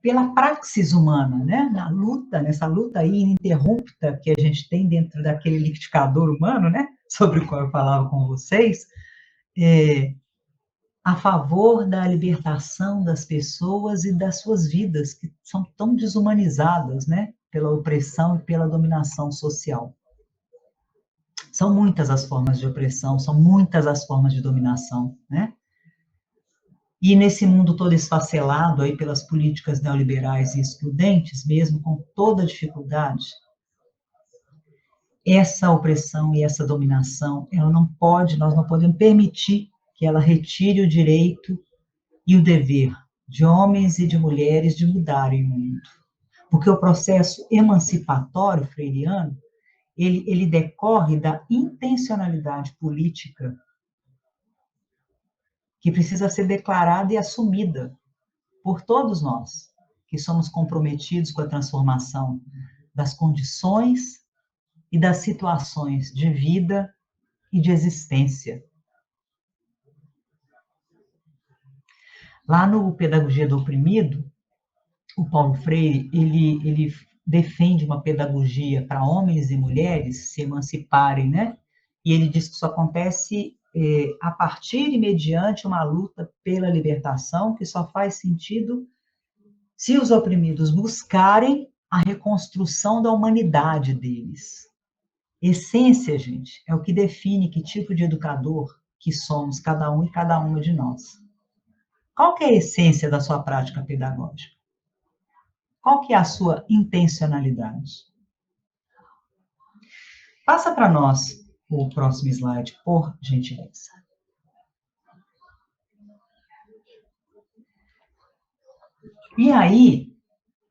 pela praxis humana, né? Nessa luta aí ininterrupta que a gente tem dentro daquele liquidificador humano, né? Sobre o qual eu falava com vocês, a favor da libertação das pessoas e das suas vidas, que são tão desumanizadas, né? Pela opressão e pela dominação social. São muitas as formas de opressão, são muitas as formas de dominação, né? E nesse mundo todo esfacelado aí pelas políticas neoliberais e excludentes, mesmo com toda a dificuldade, essa opressão e essa dominação, nós não podemos permitir que ela retire o direito e o dever de homens e de mulheres de mudarem o mundo. Porque o processo emancipatório freiriano, ele decorre da intencionalidade política que precisa ser declarada e assumida por todos nós, que somos comprometidos com a transformação das condições e das situações de vida e de existência. Lá no Pedagogia do Oprimido, o Paulo Freire, ele defende uma pedagogia para homens e mulheres se emanciparem, né? E ele diz que isso acontece a partir e mediante uma luta pela libertação, que só faz sentido se os oprimidos buscarem a reconstrução da humanidade deles. Essência, gente, é o que define que tipo de educador que somos, cada um e cada uma de nós. Qual que é a essência da sua prática pedagógica? Qual que é a sua intencionalidade? Passa para nós o próximo slide, por gentileza. E aí,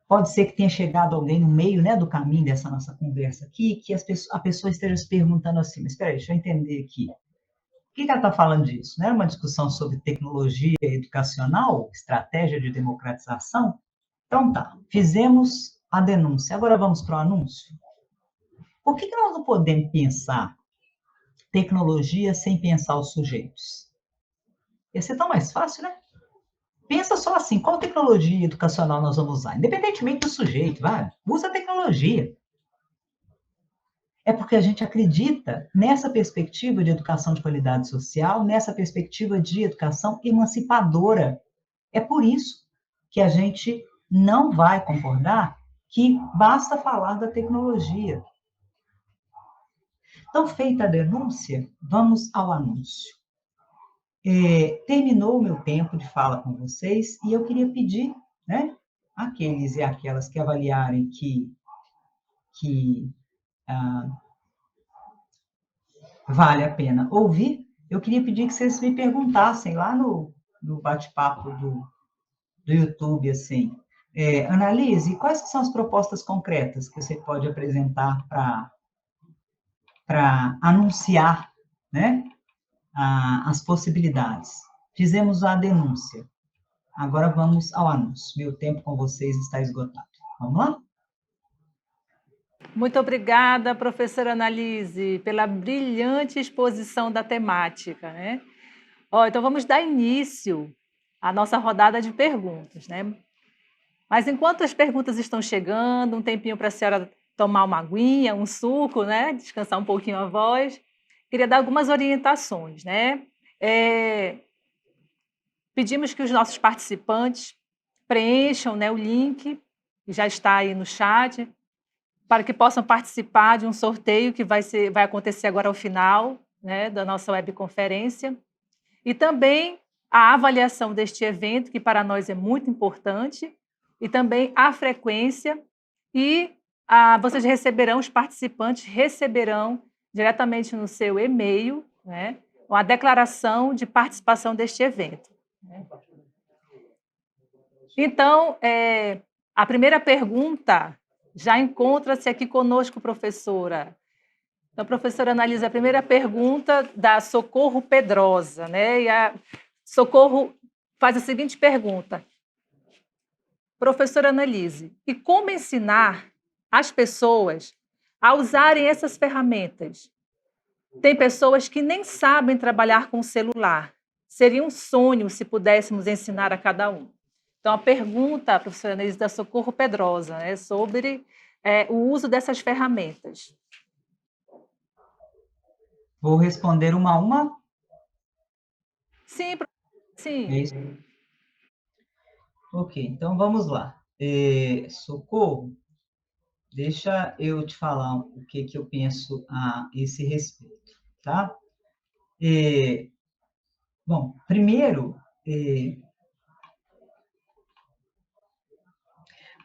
pode ser que tenha chegado alguém no meio, né, do caminho dessa nossa conversa aqui, que a pessoa esteja se perguntando assim, mas espera aí, deixa eu entender aqui. Por que ela está falando disso? Não era uma discussão sobre tecnologia educacional, estratégia de democratização? Então tá, fizemos a denúncia, agora vamos para o anúncio. Por que nós não podemos pensar tecnologia sem pensar os sujeitos? Ia ser tão mais fácil, né? Pensa só assim, qual tecnologia educacional nós vamos usar? Independentemente do sujeito, vai, usa a tecnologia. É porque a gente acredita nessa perspectiva de educação de qualidade social, nessa perspectiva de educação emancipadora. É por isso que a gente não vai concordar que basta falar da tecnologia. Então, feita a denúncia, vamos ao anúncio. Terminou o meu tempo de fala com vocês e eu queria pedir, né, aqueles e aquelas que avaliarem que vale a pena ouvir, eu queria pedir que vocês me perguntassem lá no bate-papo do YouTube, assim, Analise quais que são as propostas concretas que você pode apresentar para anunciar, né, as possibilidades. Fizemos a denúncia, agora vamos ao anúncio. Meu tempo com vocês está esgotado. Vamos lá? Muito obrigada, professora Annalise, pela brilhante exposição da temática, né? Então vamos dar início à nossa rodada de perguntas, né? Mas enquanto as perguntas estão chegando, um tempinho para a senhora tomar uma aguinha, um suco, né? Descansar um pouquinho a voz, queria dar algumas orientações, né? Pedimos que os nossos participantes preencham, né, o link, que já está aí no chat, para que possam participar de um sorteio que vai acontecer agora ao final, né, da nossa webconferência. E também a avaliação deste evento, que para nós é muito importante, e também a frequência, e vocês receberão, os participantes receberão diretamente no seu e-mail, né, uma declaração de participação deste evento. Então, a primeira pergunta já encontra-se aqui conosco, professora. Então, professora Annalise, a primeira pergunta da Socorro Pedrosa, né? E a Socorro faz a seguinte pergunta. Professora Annalise, e como ensinar as pessoas a usarem essas ferramentas? Tem pessoas que nem sabem trabalhar com o celular. Seria um sonho se pudéssemos ensinar a cada um. Então, a pergunta, professora Annalise, da Socorro Pedrosa, né, sobre o uso dessas ferramentas. Vou responder uma a uma? Sim, sim. É isso? Ok, então vamos lá. Socorro, deixa eu te falar o que eu penso a esse respeito, tá? Bom, primeiro,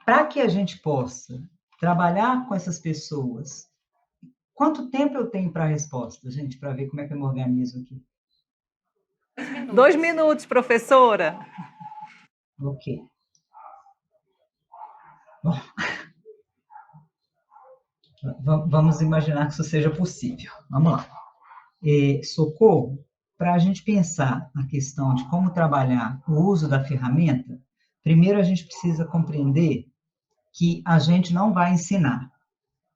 para que a gente possa trabalhar com essas pessoas, quanto tempo eu tenho para a resposta, gente, para ver como é que eu me organizo aqui? 2 minutos, professora. Ok. Bom, vamos imaginar que isso seja possível. Vamos lá. Socorro, para a gente pensar na questão de como trabalhar o uso da ferramenta, primeiro a gente precisa compreender que a gente não vai ensinar.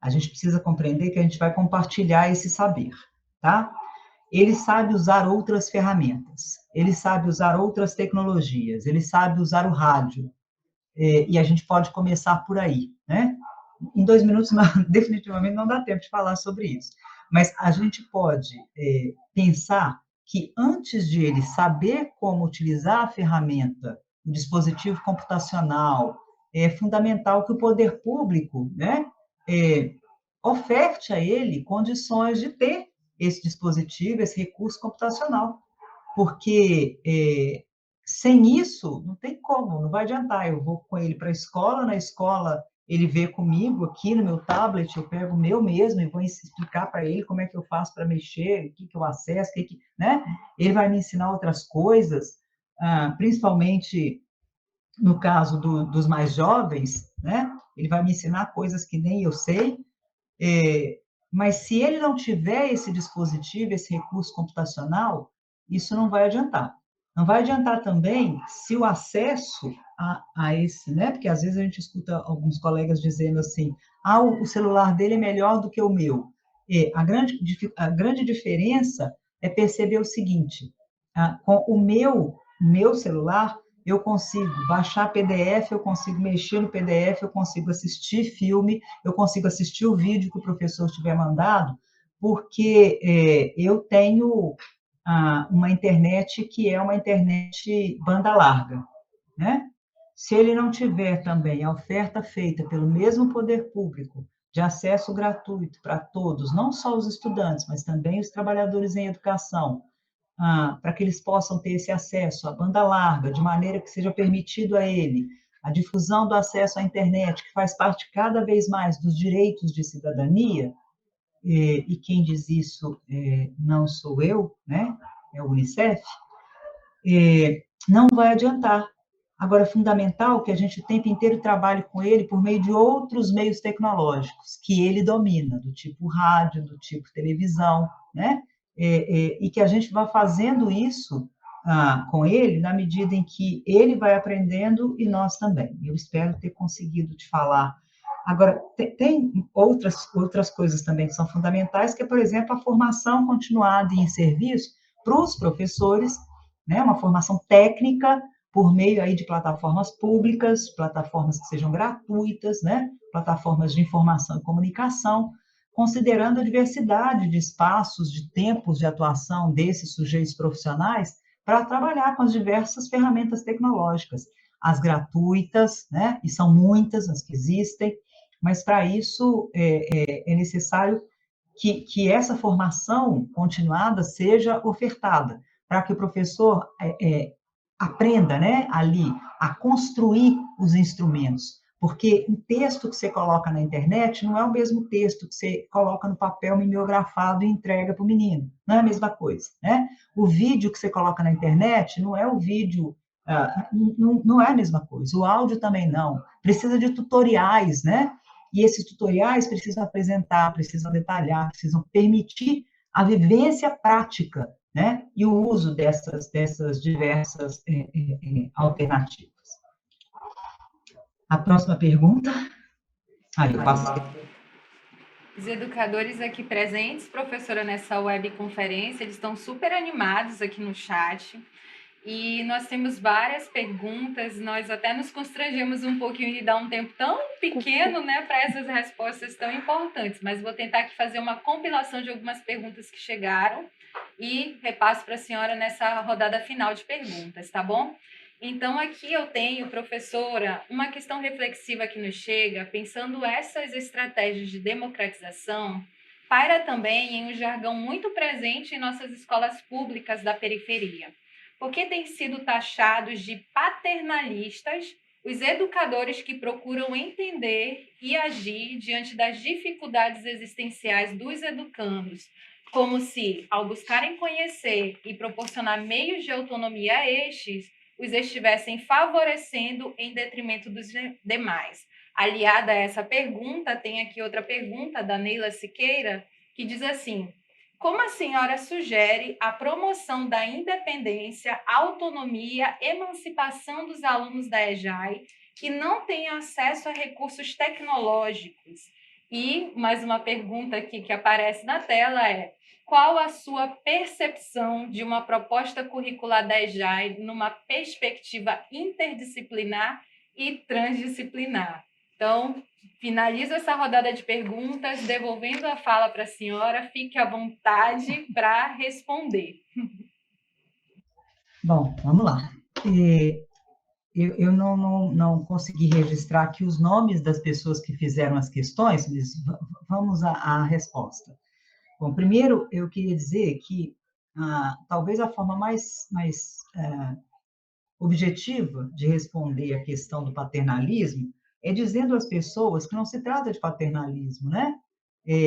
A gente precisa compreender que a gente vai compartilhar esse saber, tá? Ele sabe usar outras ferramentas, ele sabe usar outras tecnologias, ele sabe usar o rádio, e a gente pode começar por aí, né? Em 2 minutos, definitivamente não dá tempo de falar sobre isso, mas a gente pode pensar que antes de ele saber como utilizar a ferramenta, o dispositivo computacional, é fundamental que o poder público, né, oferte a ele condições de ter esse dispositivo, esse recurso computacional, porque sem isso não tem como, não vai adiantar. Eu vou com ele para a escola, na escola ele vê comigo aqui no meu tablet, eu pego o meu mesmo e vou explicar para ele como é que eu faço para mexer, o que eu acesso, né? Ele vai me ensinar outras coisas, principalmente no caso dos mais jovens, né? Ele vai me ensinar coisas que nem eu sei, mas se ele não tiver esse dispositivo, esse recurso computacional, isso não vai adiantar. Não vai adiantar também se o acesso a esse, né? Porque às vezes a gente escuta alguns colegas dizendo assim, o celular dele é melhor do que o meu. A grande diferença é perceber o seguinte, com o meu celular, eu consigo baixar PDF, eu consigo mexer no PDF, eu consigo assistir filme, eu consigo assistir o vídeo que o professor tiver mandado, porque eu tenho uma internet que é uma internet banda larga, né? Se ele não tiver também a oferta feita pelo mesmo poder público de acesso gratuito para todos, não só os estudantes, mas também os trabalhadores em educação, para que eles possam ter esse acesso à banda larga, de maneira que seja permitido a ele a difusão do acesso à internet, que faz parte cada vez mais dos direitos de cidadania, e quem diz isso não sou eu, né? É o Unicef, não vai adiantar, Agora, é fundamental que a gente o tempo inteiro trabalhe com ele por meio de outros meios tecnológicos que ele domina, do tipo rádio, do tipo televisão, né? E que a gente vá fazendo isso com ele na medida em que ele vai aprendendo e nós também. Eu espero ter conseguido te falar. Agora, tem outras coisas também que são fundamentais, que é, por exemplo, a formação continuada em serviço para os professores, né? Uma formação técnica por meio aí de plataformas públicas, plataformas que sejam gratuitas, né? Plataformas de informação e comunicação, considerando a diversidade de espaços, de tempos de atuação desses sujeitos profissionais para trabalhar com as diversas ferramentas tecnológicas, as gratuitas, né? E são muitas as que existem, mas para isso é necessário que essa formação continuada seja ofertada, para que o professor aprenda, né, ali a construir os instrumentos, porque o texto que você coloca na internet não é o mesmo texto que você coloca no papel mimeografado e entrega para o menino, não é a mesma coisa, né? O vídeo que você coloca na internet não é o vídeo, não é a mesma coisa, o áudio também não, precisa de tutoriais, né? E esses tutoriais precisam apresentar, precisam detalhar, precisam permitir a vivência prática, né? E o uso dessas diversas alternativas. A próxima pergunta. Eu passo. Os educadores aqui presentes, professora, nessa webconferência, eles estão super animados aqui no chat. E nós temos várias perguntas, nós até nos constrangemos um pouquinho de dar um tempo tão pequeno, né, para essas respostas tão importantes, mas vou tentar aqui fazer uma compilação de algumas perguntas que chegaram e repasso para a senhora nessa rodada final de perguntas, tá bom? Então, aqui eu tenho, professora, uma questão reflexiva que nos chega, pensando essas estratégias de democratização, paira também em um jargão muito presente em nossas escolas públicas da periferia. Porque têm sido taxados de paternalistas os educadores que procuram entender e agir diante das dificuldades existenciais dos educandos, como se, ao buscarem conhecer e proporcionar meios de autonomia a estes, os estivessem favorecendo em detrimento dos demais. Aliada a essa pergunta, tem aqui outra pergunta da Neila Siqueira, que diz assim: como a senhora sugere a promoção da independência, autonomia, emancipação dos alunos da EJAI que não têm acesso a recursos tecnológicos? E mais uma pergunta aqui que aparece na tela é: qual a sua percepção de uma proposta curricular da EJAI numa perspectiva interdisciplinar e transdisciplinar? Então, finalizo essa rodada de perguntas, devolvendo a fala para a senhora. Fique à vontade para responder. Bom, vamos lá. Eu não consegui registrar aqui os nomes das pessoas que fizeram as questões, mas vamos à resposta. Bom, primeiro, eu queria dizer que talvez a forma mais objetiva de responder a questão do paternalismo é dizendo às pessoas que não se trata de paternalismo, né?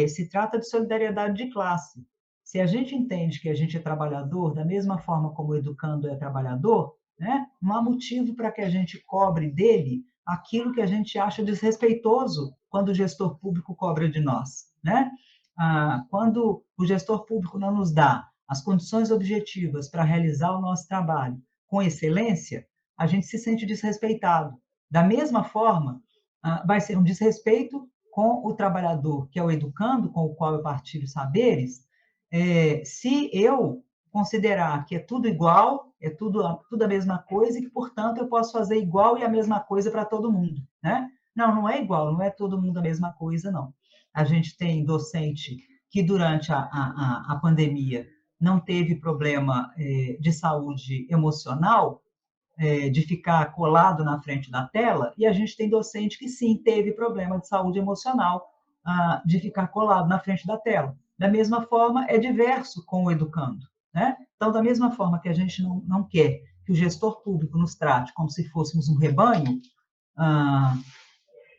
Se trata de solidariedade de classe. Se a gente entende que a gente é trabalhador, da mesma forma como o educando é trabalhador, né? Não há motivo para que a gente cobre dele aquilo que a gente acha desrespeitoso quando o gestor público cobra de nós, né? Quando o gestor público não nos dá as condições objetivas para realizar o nosso trabalho com excelência, a gente se sente desrespeitado. Da mesma forma, vai ser um desrespeito com o trabalhador, que é o educando, com o qual eu partilho saberes, se eu considerar que é tudo igual, é tudo a mesma coisa, e que, portanto, eu posso fazer igual e a mesma coisa para todo mundo, né? Não é igual, não é todo mundo a mesma coisa, não. A gente tem docente que, durante a pandemia, não teve problema de saúde emocional, de ficar colado na frente da tela, e a gente tem docente que, sim, teve problema de saúde emocional, de ficar colado na frente da tela. Da mesma forma, é diverso com o educando, né? Então, da mesma forma que a gente não quer que o gestor público nos trate como se fôssemos um rebanho,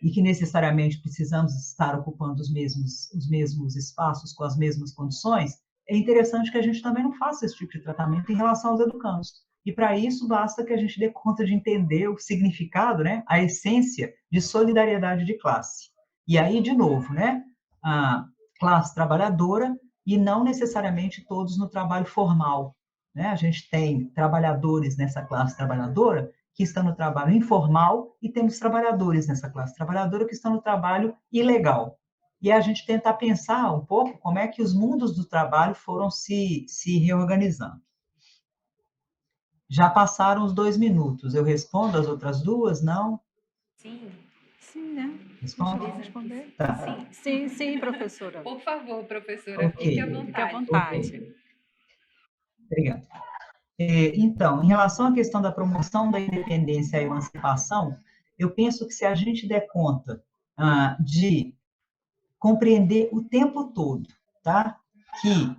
e que necessariamente precisamos estar ocupando os mesmos espaços com as mesmas condições, é interessante que a gente também não faça esse tipo de tratamento em relação aos educandos. E para isso basta que a gente dê conta de entender o significado, né, a essência de solidariedade de classe. E aí, de novo, né, a classe trabalhadora e não necessariamente todos no trabalho formal, né? A gente tem trabalhadores nessa classe trabalhadora que estão no trabalho informal e temos trabalhadores nessa classe trabalhadora que estão no trabalho ilegal. E a gente tentar pensar um pouco como é que os mundos do trabalho foram se reorganizando. Já passaram os 2 minutos. Eu respondo as outras duas? Não? Sim, Sim, né? Respondo? Pode responder? Tá. sim. Sim, professora. Por favor, professora, Ok. fique à Fique à vontade. vontade. Obrigado. Então, em relação à questão da promoção da independência e a emancipação, eu penso que se a gente der conta de compreender o tempo todo, tá? Que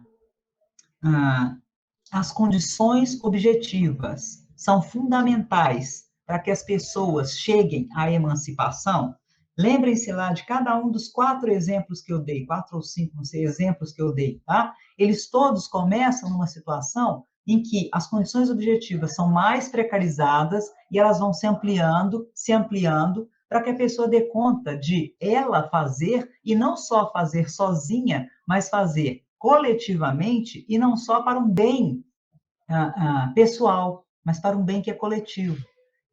as condições objetivas são fundamentais para que as pessoas cheguem à emancipação. Lembrem-se lá de cada um dos 4 exemplos que eu dei, 4 ou 5, não sei, exemplos que eu dei, tá? Eles todos começam numa situação em que as condições objetivas são mais precarizadas e elas vão se ampliando, para que a pessoa dê conta de ela fazer, e não só fazer sozinha, mas fazer coletivamente, e não só para um bem pessoal, mas para um bem que é coletivo.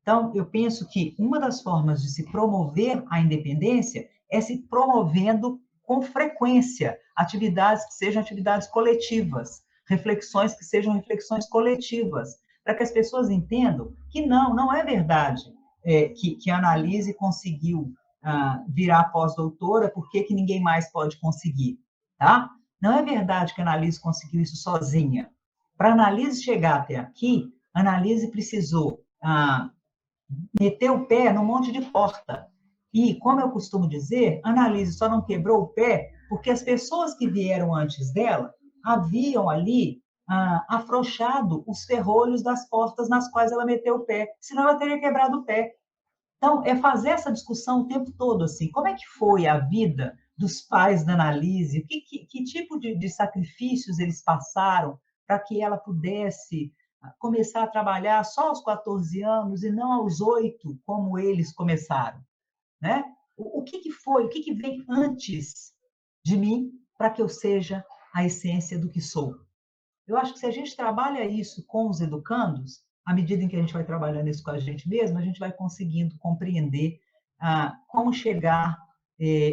Então, eu penso que uma das formas de se promover a independência é se promovendo com frequência atividades que sejam atividades coletivas, reflexões que sejam reflexões coletivas, para que as pessoas entendam que não é verdade que a Annalise conseguiu virar pós-doutora, por que ninguém mais pode conseguir, tá? Não é verdade que a Annalise conseguiu isso sozinha. Para a Annalise chegar até aqui, a Annalise precisou meter o pé num monte de porta. E, como eu costumo dizer, a Annalise só não quebrou o pé porque as pessoas que vieram antes dela haviam ali afrouxado os ferrolhos das portas nas quais ela meteu o pé, senão ela teria quebrado o pé. Então, é fazer essa discussão o tempo todo, assim, como é que foi a vida dos pais da Annalise, que tipo de sacrifícios eles passaram para que ela pudesse começar a trabalhar só aos 14 anos e não aos 8, como eles começaram, né? O que foi, o que vem antes de mim para que eu seja a essência do que sou? Eu acho que se a gente trabalha isso com os educandos, à medida em que a gente vai trabalhando isso com a gente mesmo, a gente vai conseguindo compreender como chegar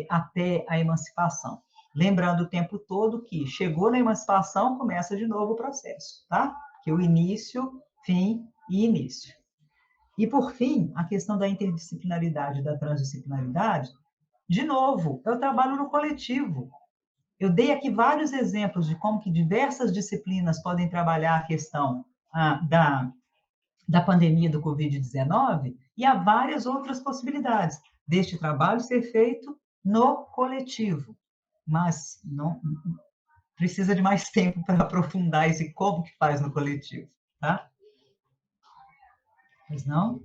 até a emancipação. Lembrando o tempo todo que chegou na emancipação, começa de novo o processo, tá? Que é o início, fim e início. E, por fim, a questão da interdisciplinaridade e da transdisciplinaridade, de novo, eu trabalho no coletivo. Eu dei aqui vários exemplos de como que diversas disciplinas podem trabalhar a questão da pandemia do Covid-19, e há várias outras possibilidades deste trabalho ser feito no coletivo. Mas não precisa de mais tempo para aprofundar esse como que faz no coletivo, tá? Mas não?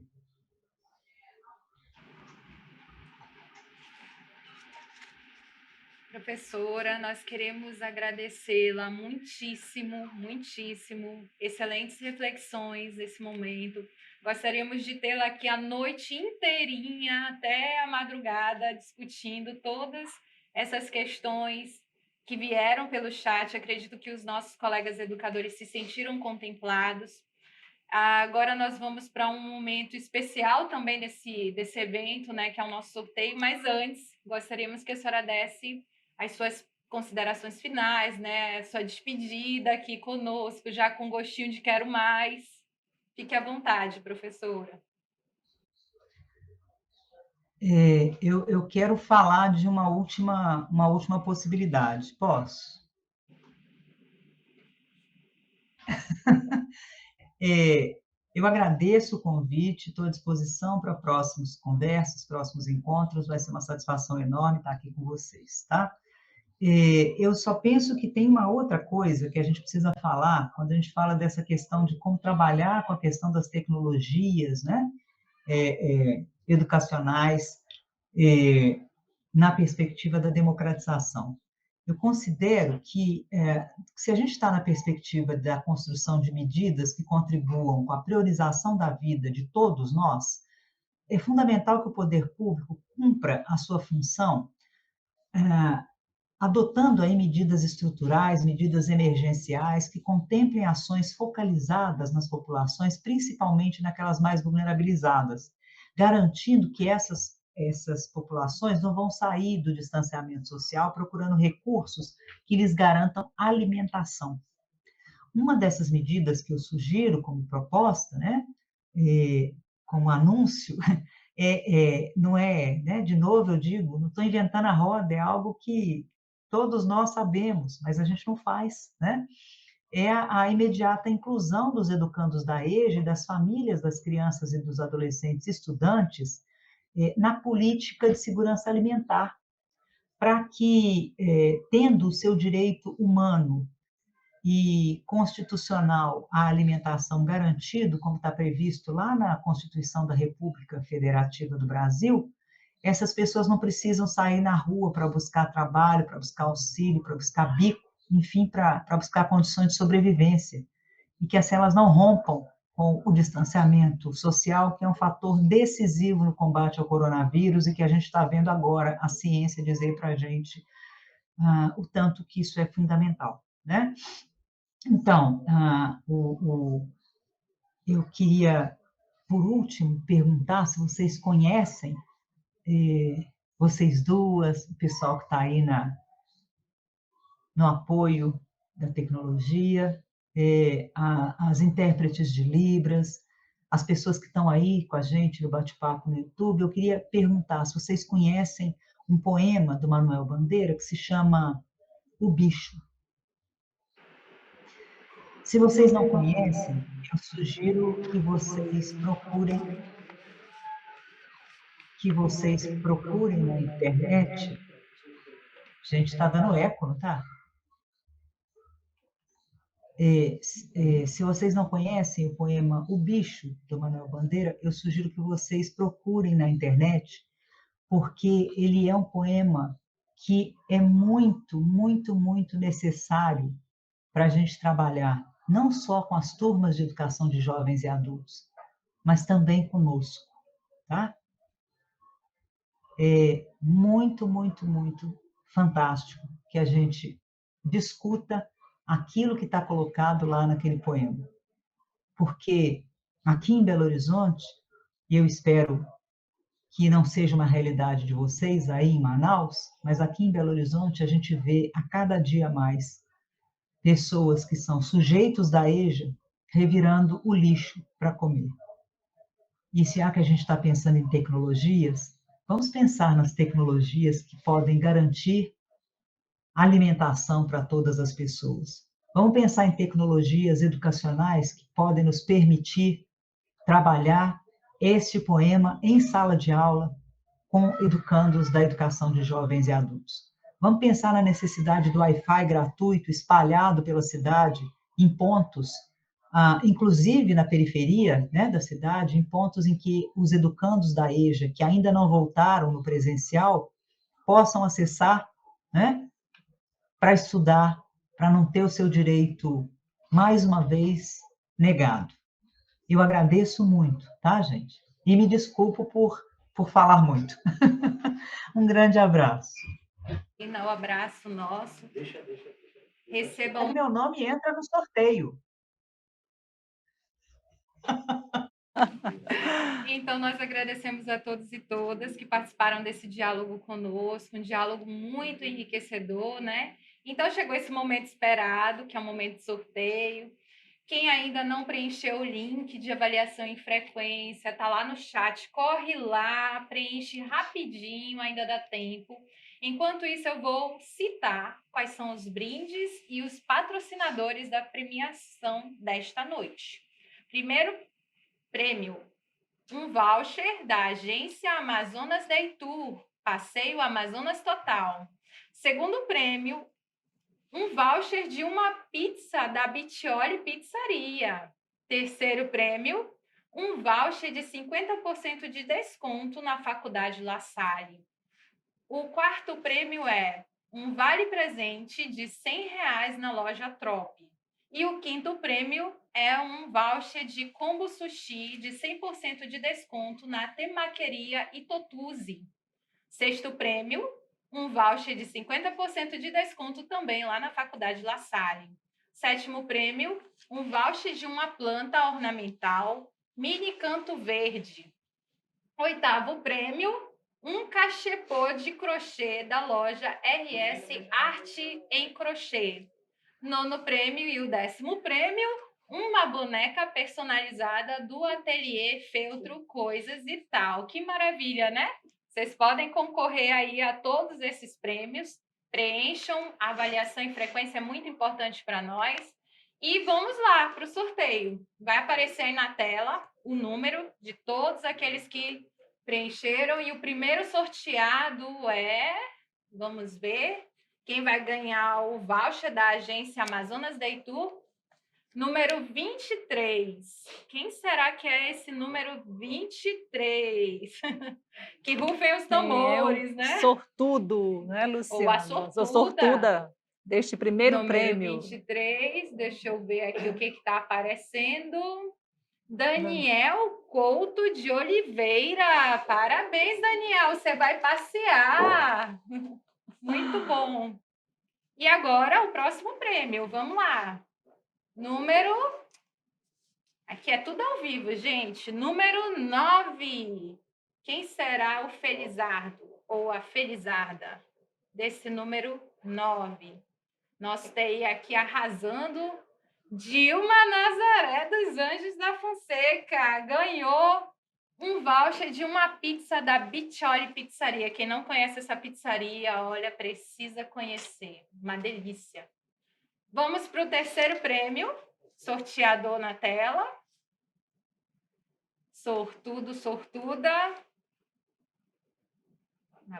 Professora, nós queremos agradecê-la muitíssimo, muitíssimo. Excelentes reflexões nesse momento. Gostaríamos de tê-la aqui a noite inteirinha, até a madrugada, discutindo todas essas questões que vieram pelo chat. Acredito que os nossos colegas educadores se sentiram contemplados. Agora nós vamos para um momento especial também desse evento, né, que é o nosso sorteio, mas antes gostaríamos que a senhora desse as suas considerações finais, né, a sua despedida aqui conosco, já com gostinho de quero mais. Fique à vontade, professora. Eu quero falar de uma última possibilidade. Posso? Eu agradeço o convite, estou à disposição para próximas conversas, próximos encontros, vai ser uma satisfação enorme estar aqui com vocês, tá? Eu só penso que tem uma outra coisa que a gente precisa falar, quando a gente fala dessa questão de como trabalhar com a questão das tecnologias, né? Educacionais, na perspectiva da democratização. Eu considero que, se a gente está na perspectiva da construção de medidas que contribuam com a priorização da vida de todos nós, é fundamental que o poder público cumpra a sua função, adotando aí medidas estruturais, medidas emergenciais que contemplem ações focalizadas nas populações, principalmente naquelas mais vulnerabilizadas, garantindo que essas populações não vão sair do distanciamento social procurando recursos que lhes garantam alimentação. Uma dessas medidas que eu sugiro como proposta, né, como anúncio, não é, né, de novo eu digo, não estou inventando a roda, é algo que todos nós sabemos, mas a gente não faz, né? É a imediata inclusão dos educandos da EJA e das famílias das crianças e dos adolescentes estudantes na política de segurança alimentar, para que, tendo o seu direito humano e constitucional à alimentação garantido, como está previsto lá na Constituição da República Federativa do Brasil, essas pessoas não precisam sair na rua para buscar trabalho, para buscar auxílio, para buscar bico, enfim, para buscar condições de sobrevivência. E que assim elas não rompam com o distanciamento social, que é um fator decisivo no combate ao coronavírus e que a gente está vendo agora a ciência dizer para a gente o tanto que isso é fundamental, né? Então, eu queria, por último, perguntar se vocês conhecem, vocês duas, o pessoal que está aí no apoio da tecnologia, as intérpretes de Libras, as pessoas que estão aí com a gente no bate-papo no YouTube, eu queria perguntar se vocês conhecem um poema do Manuel Bandeira que se chama O Bicho. Se vocês não conhecem, eu sugiro que vocês procurem na internet. Gente, está dando eco, não está? Se vocês não conhecem o poema O Bicho, do Manuel Bandeira, eu sugiro que vocês procurem na internet, porque ele é um poema que é muito, muito, muito necessário para a gente trabalhar, não só com as turmas de educação de jovens e adultos, mas também conosco, tá? É muito, muito, muito fantástico que a gente discuta aquilo que está colocado lá naquele poema. Porque aqui em Belo Horizonte, e eu espero que não seja uma realidade de vocês aí em Manaus, mas aqui em Belo Horizonte a gente vê a cada dia mais pessoas que são sujeitos da EJA revirando o lixo para comer. E se há que a gente está pensando em tecnologias, vamos pensar nas tecnologias que podem garantir alimentação para todas as pessoas. Vamos pensar em tecnologias educacionais que podem nos permitir trabalhar este poema em sala de aula com educandos da educação de jovens e adultos. Vamos pensar na necessidade do Wi-Fi gratuito espalhado pela cidade, em pontos, inclusive na periferia, né, da cidade, em pontos em que os educandos da EJA, que ainda não voltaram no presencial, possam acessar, né, para estudar, para não ter o seu direito, mais uma vez, negado. Eu agradeço muito, tá, gente? E me desculpo por falar muito. Um grande abraço. E no abraço nosso. Recebam. Meu nome entra no sorteio. Então, nós agradecemos a todos e todas que participaram desse diálogo conosco, um diálogo muito enriquecedor, né? Então, chegou esse momento esperado, que é o momento de sorteio. Quem ainda não preencheu o link de avaliação em frequência, tá lá no chat, corre lá, preenche rapidinho, ainda dá tempo. Enquanto isso, eu vou citar quais são os brindes e os patrocinadores da premiação desta noite. Primeiro prêmio, um voucher da agência Amazonas Day Tour, passeio Amazonas Total. Segundo prêmio, um voucher de uma pizza da Bitioli Pizzaria. Terceiro prêmio, um voucher de 50% de desconto na Faculdade La Salle. O quarto prêmio é um vale-presente de R$ 100 na loja Trop. E o quinto prêmio é um voucher de combo sushi de 100% de desconto na Temaqueria Itotuzi. Sexto prêmio, um voucher de 50% de desconto também lá na Faculdade La Salle. Sétimo prêmio, um voucher de uma planta ornamental Mini Canto Verde. Oitavo prêmio, um cachepô de crochê da loja RS Arte em Crochê. Nono prêmio e o 10º prêmio, uma boneca personalizada do Ateliê Feltro Coisas e Tal. Que maravilha, né? Vocês podem concorrer aí a todos esses prêmios. Preencham, a avaliação e frequência é muito importante para nós. E vamos lá para o sorteio. Vai aparecer aí na tela o número de todos aqueles que preencheram. E o primeiro sorteado é... Vamos ver quem vai ganhar o voucher da agência Amazonas Day Tour. Número 23. Quem será que é esse número 23? Que rufem os tambores, né? Sortudo, né, Luciana? Ou a Sou sortuda. sortuda deste primeiro Número prêmio. 23, deixa eu ver aqui o que está aparecendo. Daniel Couto de Oliveira. Parabéns, Daniel, você vai passear. Muito bom. E agora o próximo prêmio, vamos lá. Número... Aqui é tudo ao vivo, gente. Número 9. Quem será o felizardo ou a felizarda desse número 9? Nosso TI aqui arrasando. Dilma Nazaré dos Anjos da Fonseca ganhou um voucher de uma pizza da Biccioli Pizzaria. Quem não conhece essa pizzaria, olha, precisa conhecer. Uma delícia. Vamos para o terceiro prêmio. Sorteador na tela. Sortudo, sortuda.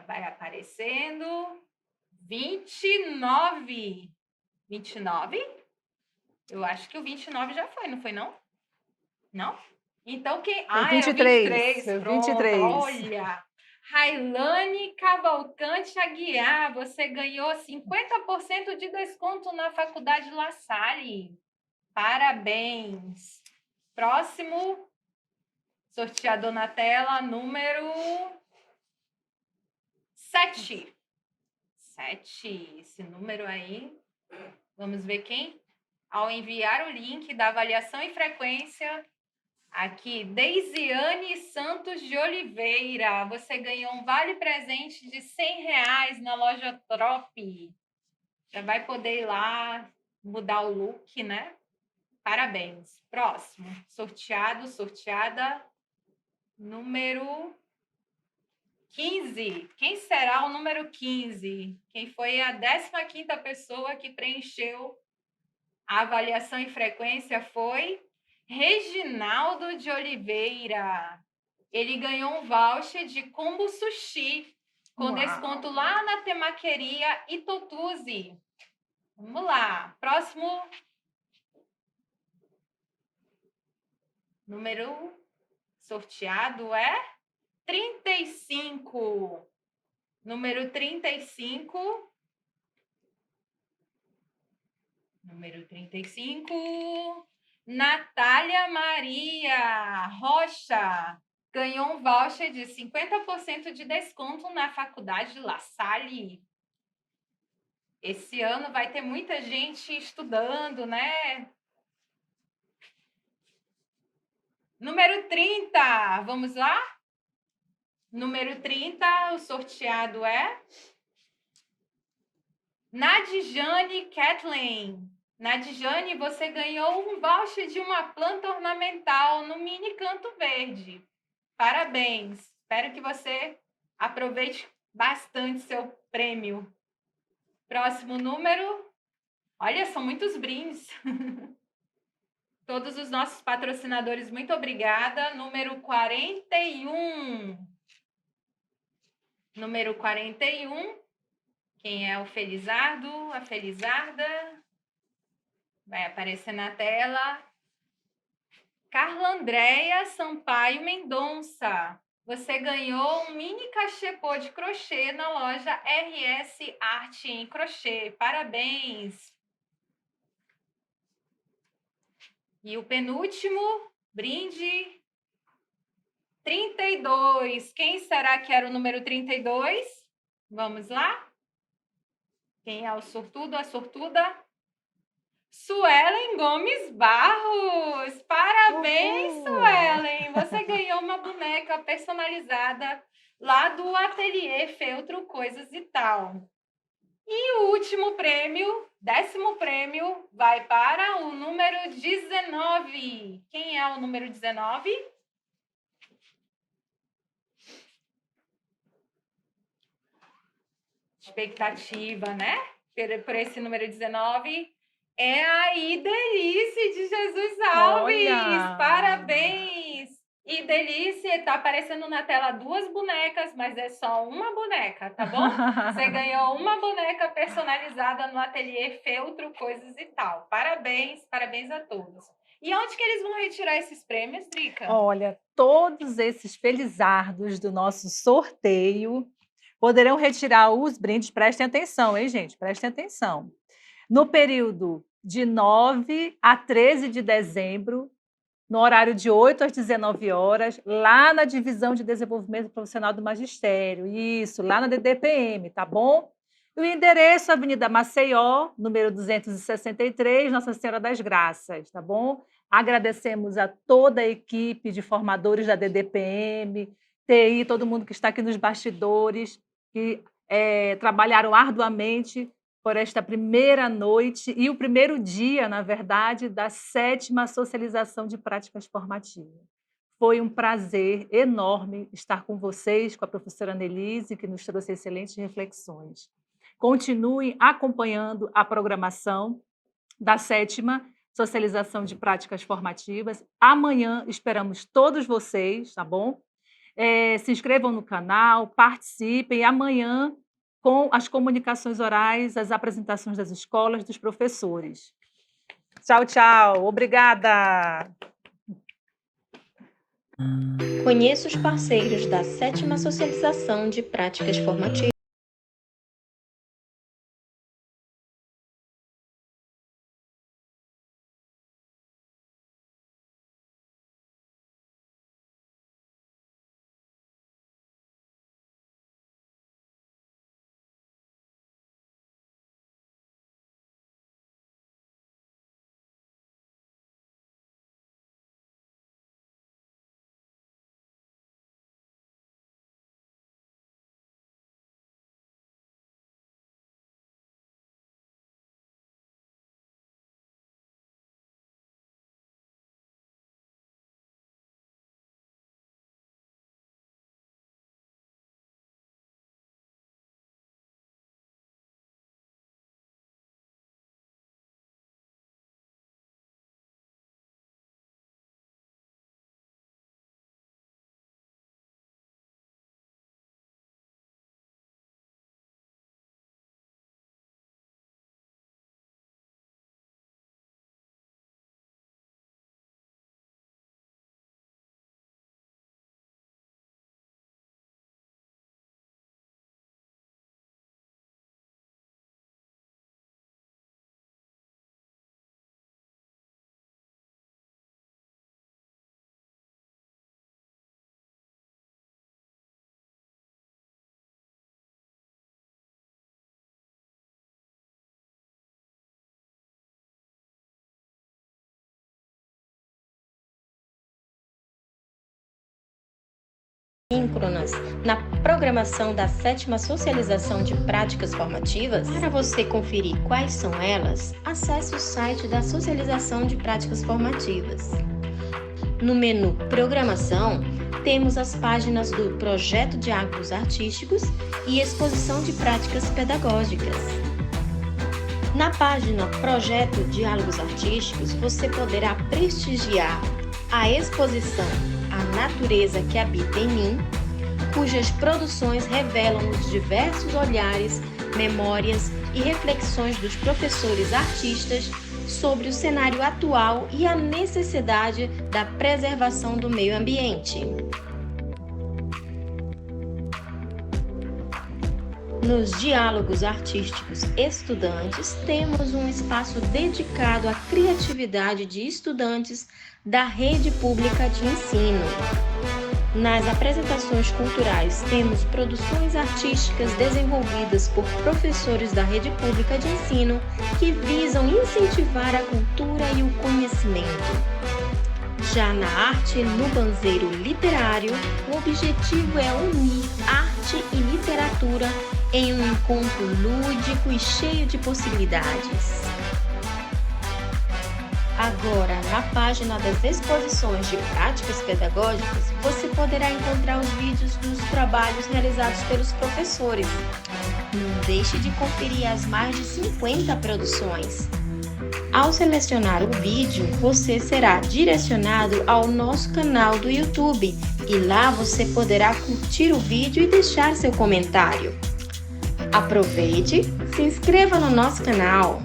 Vai aparecendo. 29. 29? Eu acho que o 29 já foi, não foi, não? Não? Então, quem... Foi Ah, 23. era o 23. Foi Pronto, 23. olha. Railane Cavalcante Aguiar, você ganhou 50% de desconto na Faculdade La Salle. Parabéns. Próximo sorteador na tela, número 7. 7, esse número aí. Vamos ver quem? Ao enviar o link da avaliação e frequência, aqui, Deisiane Santos de Oliveira, você ganhou um vale-presente de R$ 100 na loja Trop. Já vai poder ir lá, mudar o look, né? Parabéns. Próximo, sorteado, sorteada, número 15. Quem será o número 15? Quem foi a 15ª pessoa que preencheu a avaliação e frequência foi Reginaldo de Oliveira. Ele ganhou um voucher de combo sushi com desconto lá na Temaqueria Itotuzi. Vamos lá. Próximo número sorteado é 35. Número 35. Número 35. Natália Maria Rocha ganhou um voucher de 50% de desconto na Faculdade La Salle. Esse ano vai ter muita gente estudando, né? Número 30, vamos lá? Número 30, o sorteado é Nadjane Kathleen. Nadjane, você ganhou um voucher de uma planta ornamental no Mini Canto Verde. Parabéns. Espero que você aproveite bastante seu prêmio. Próximo número. Olha, são muitos brindes. Todos os nossos patrocinadores, muito obrigada. Número 41. Número 41. Quem é o felizardo, a felizarda? Vai aparecer na tela. Carla Andréia Sampaio Mendonça. Você ganhou um mini cachepô de crochê na loja RS Arte em Crochê. Parabéns! E o penúltimo brinde, 32. Quem será que era o número 32? Vamos lá? Quem é o sortudo, a sortuda? Suelen Gomes Barros! Parabéns, Suelen! Você ganhou uma boneca personalizada lá do Ateliê Feltro Coisas e Tal. E o último prêmio, 10º prêmio, vai para o número 19. Quem é o número 19? Expectativa, né? Por esse número 19. É a Idelice de Jesus Alves! Olha! Parabéns! Idelice, está aparecendo na tela 2 bonecas, mas é só uma boneca, tá bom? Você ganhou uma boneca personalizada no Ateliê Feltro Coisas e Tal. Parabéns, parabéns a todos. E onde que eles vão retirar esses prêmios, Drica? Olha, todos esses felizardos do nosso sorteio poderão retirar os brindes. Prestem atenção, hein, gente? Prestem atenção. No período de 9 a 13 de dezembro, no horário de 8 às 19 horas, lá na Divisão de Desenvolvimento Profissional do Magistério. Isso, lá na DDPM, tá bom? E o endereço, Avenida Maceió, número 263, Nossa Senhora das Graças, tá bom? Agradecemos a toda a equipe de formadores da DDPM, TI, todo mundo que está aqui nos bastidores, que trabalharam arduamente por esta primeira noite e o primeiro dia, na verdade, da 7ª Socialização de Práticas Formativas. Foi um prazer enorme estar com vocês, com a professora Nelise, que nos trouxe excelentes reflexões. Continuem acompanhando a programação da 7ª Socialização de Práticas Formativas. Amanhã esperamos todos vocês, tá bom? Se inscrevam no canal, participem. Amanhã, com as comunicações orais, as apresentações das escolas, dos professores. Tchau, tchau. Obrigada. Conheça os parceiros da 7ª Socialização de Práticas Formativas. Síncronas na programação da 7ª Socialização de Práticas Formativas. Para você conferir quais são elas, acesse o site da Socialização de Práticas Formativas. No menu Programação, temos as páginas do Projeto Diálogos Artísticos e Exposição de Práticas Pedagógicas. Na página Projeto Diálogos Artísticos, você poderá prestigiar a exposição A Natureza que Habita em Mim, cujas produções revelam os diversos olhares, memórias e reflexões dos professores artistas sobre o cenário atual e a necessidade da preservação do meio ambiente. Nos diálogos artísticos estudantes, temos um espaço dedicado à criatividade de estudantes da rede pública de ensino. Nas apresentações culturais, temos produções artísticas desenvolvidas por professores da rede pública de ensino que visam incentivar a cultura e o conhecimento. Já na arte no banzeiro literário, o objetivo é unir arte e literatura em um encontro lúdico e cheio de possibilidades. Agora, na página das exposições de práticas pedagógicas, você poderá encontrar os vídeos dos trabalhos realizados pelos professores. Não deixe de conferir as mais de 50 produções. Ao selecionar o vídeo, você será direcionado ao nosso canal do YouTube e lá você poderá curtir o vídeo e deixar seu comentário. Aproveite, se inscreva no nosso canal.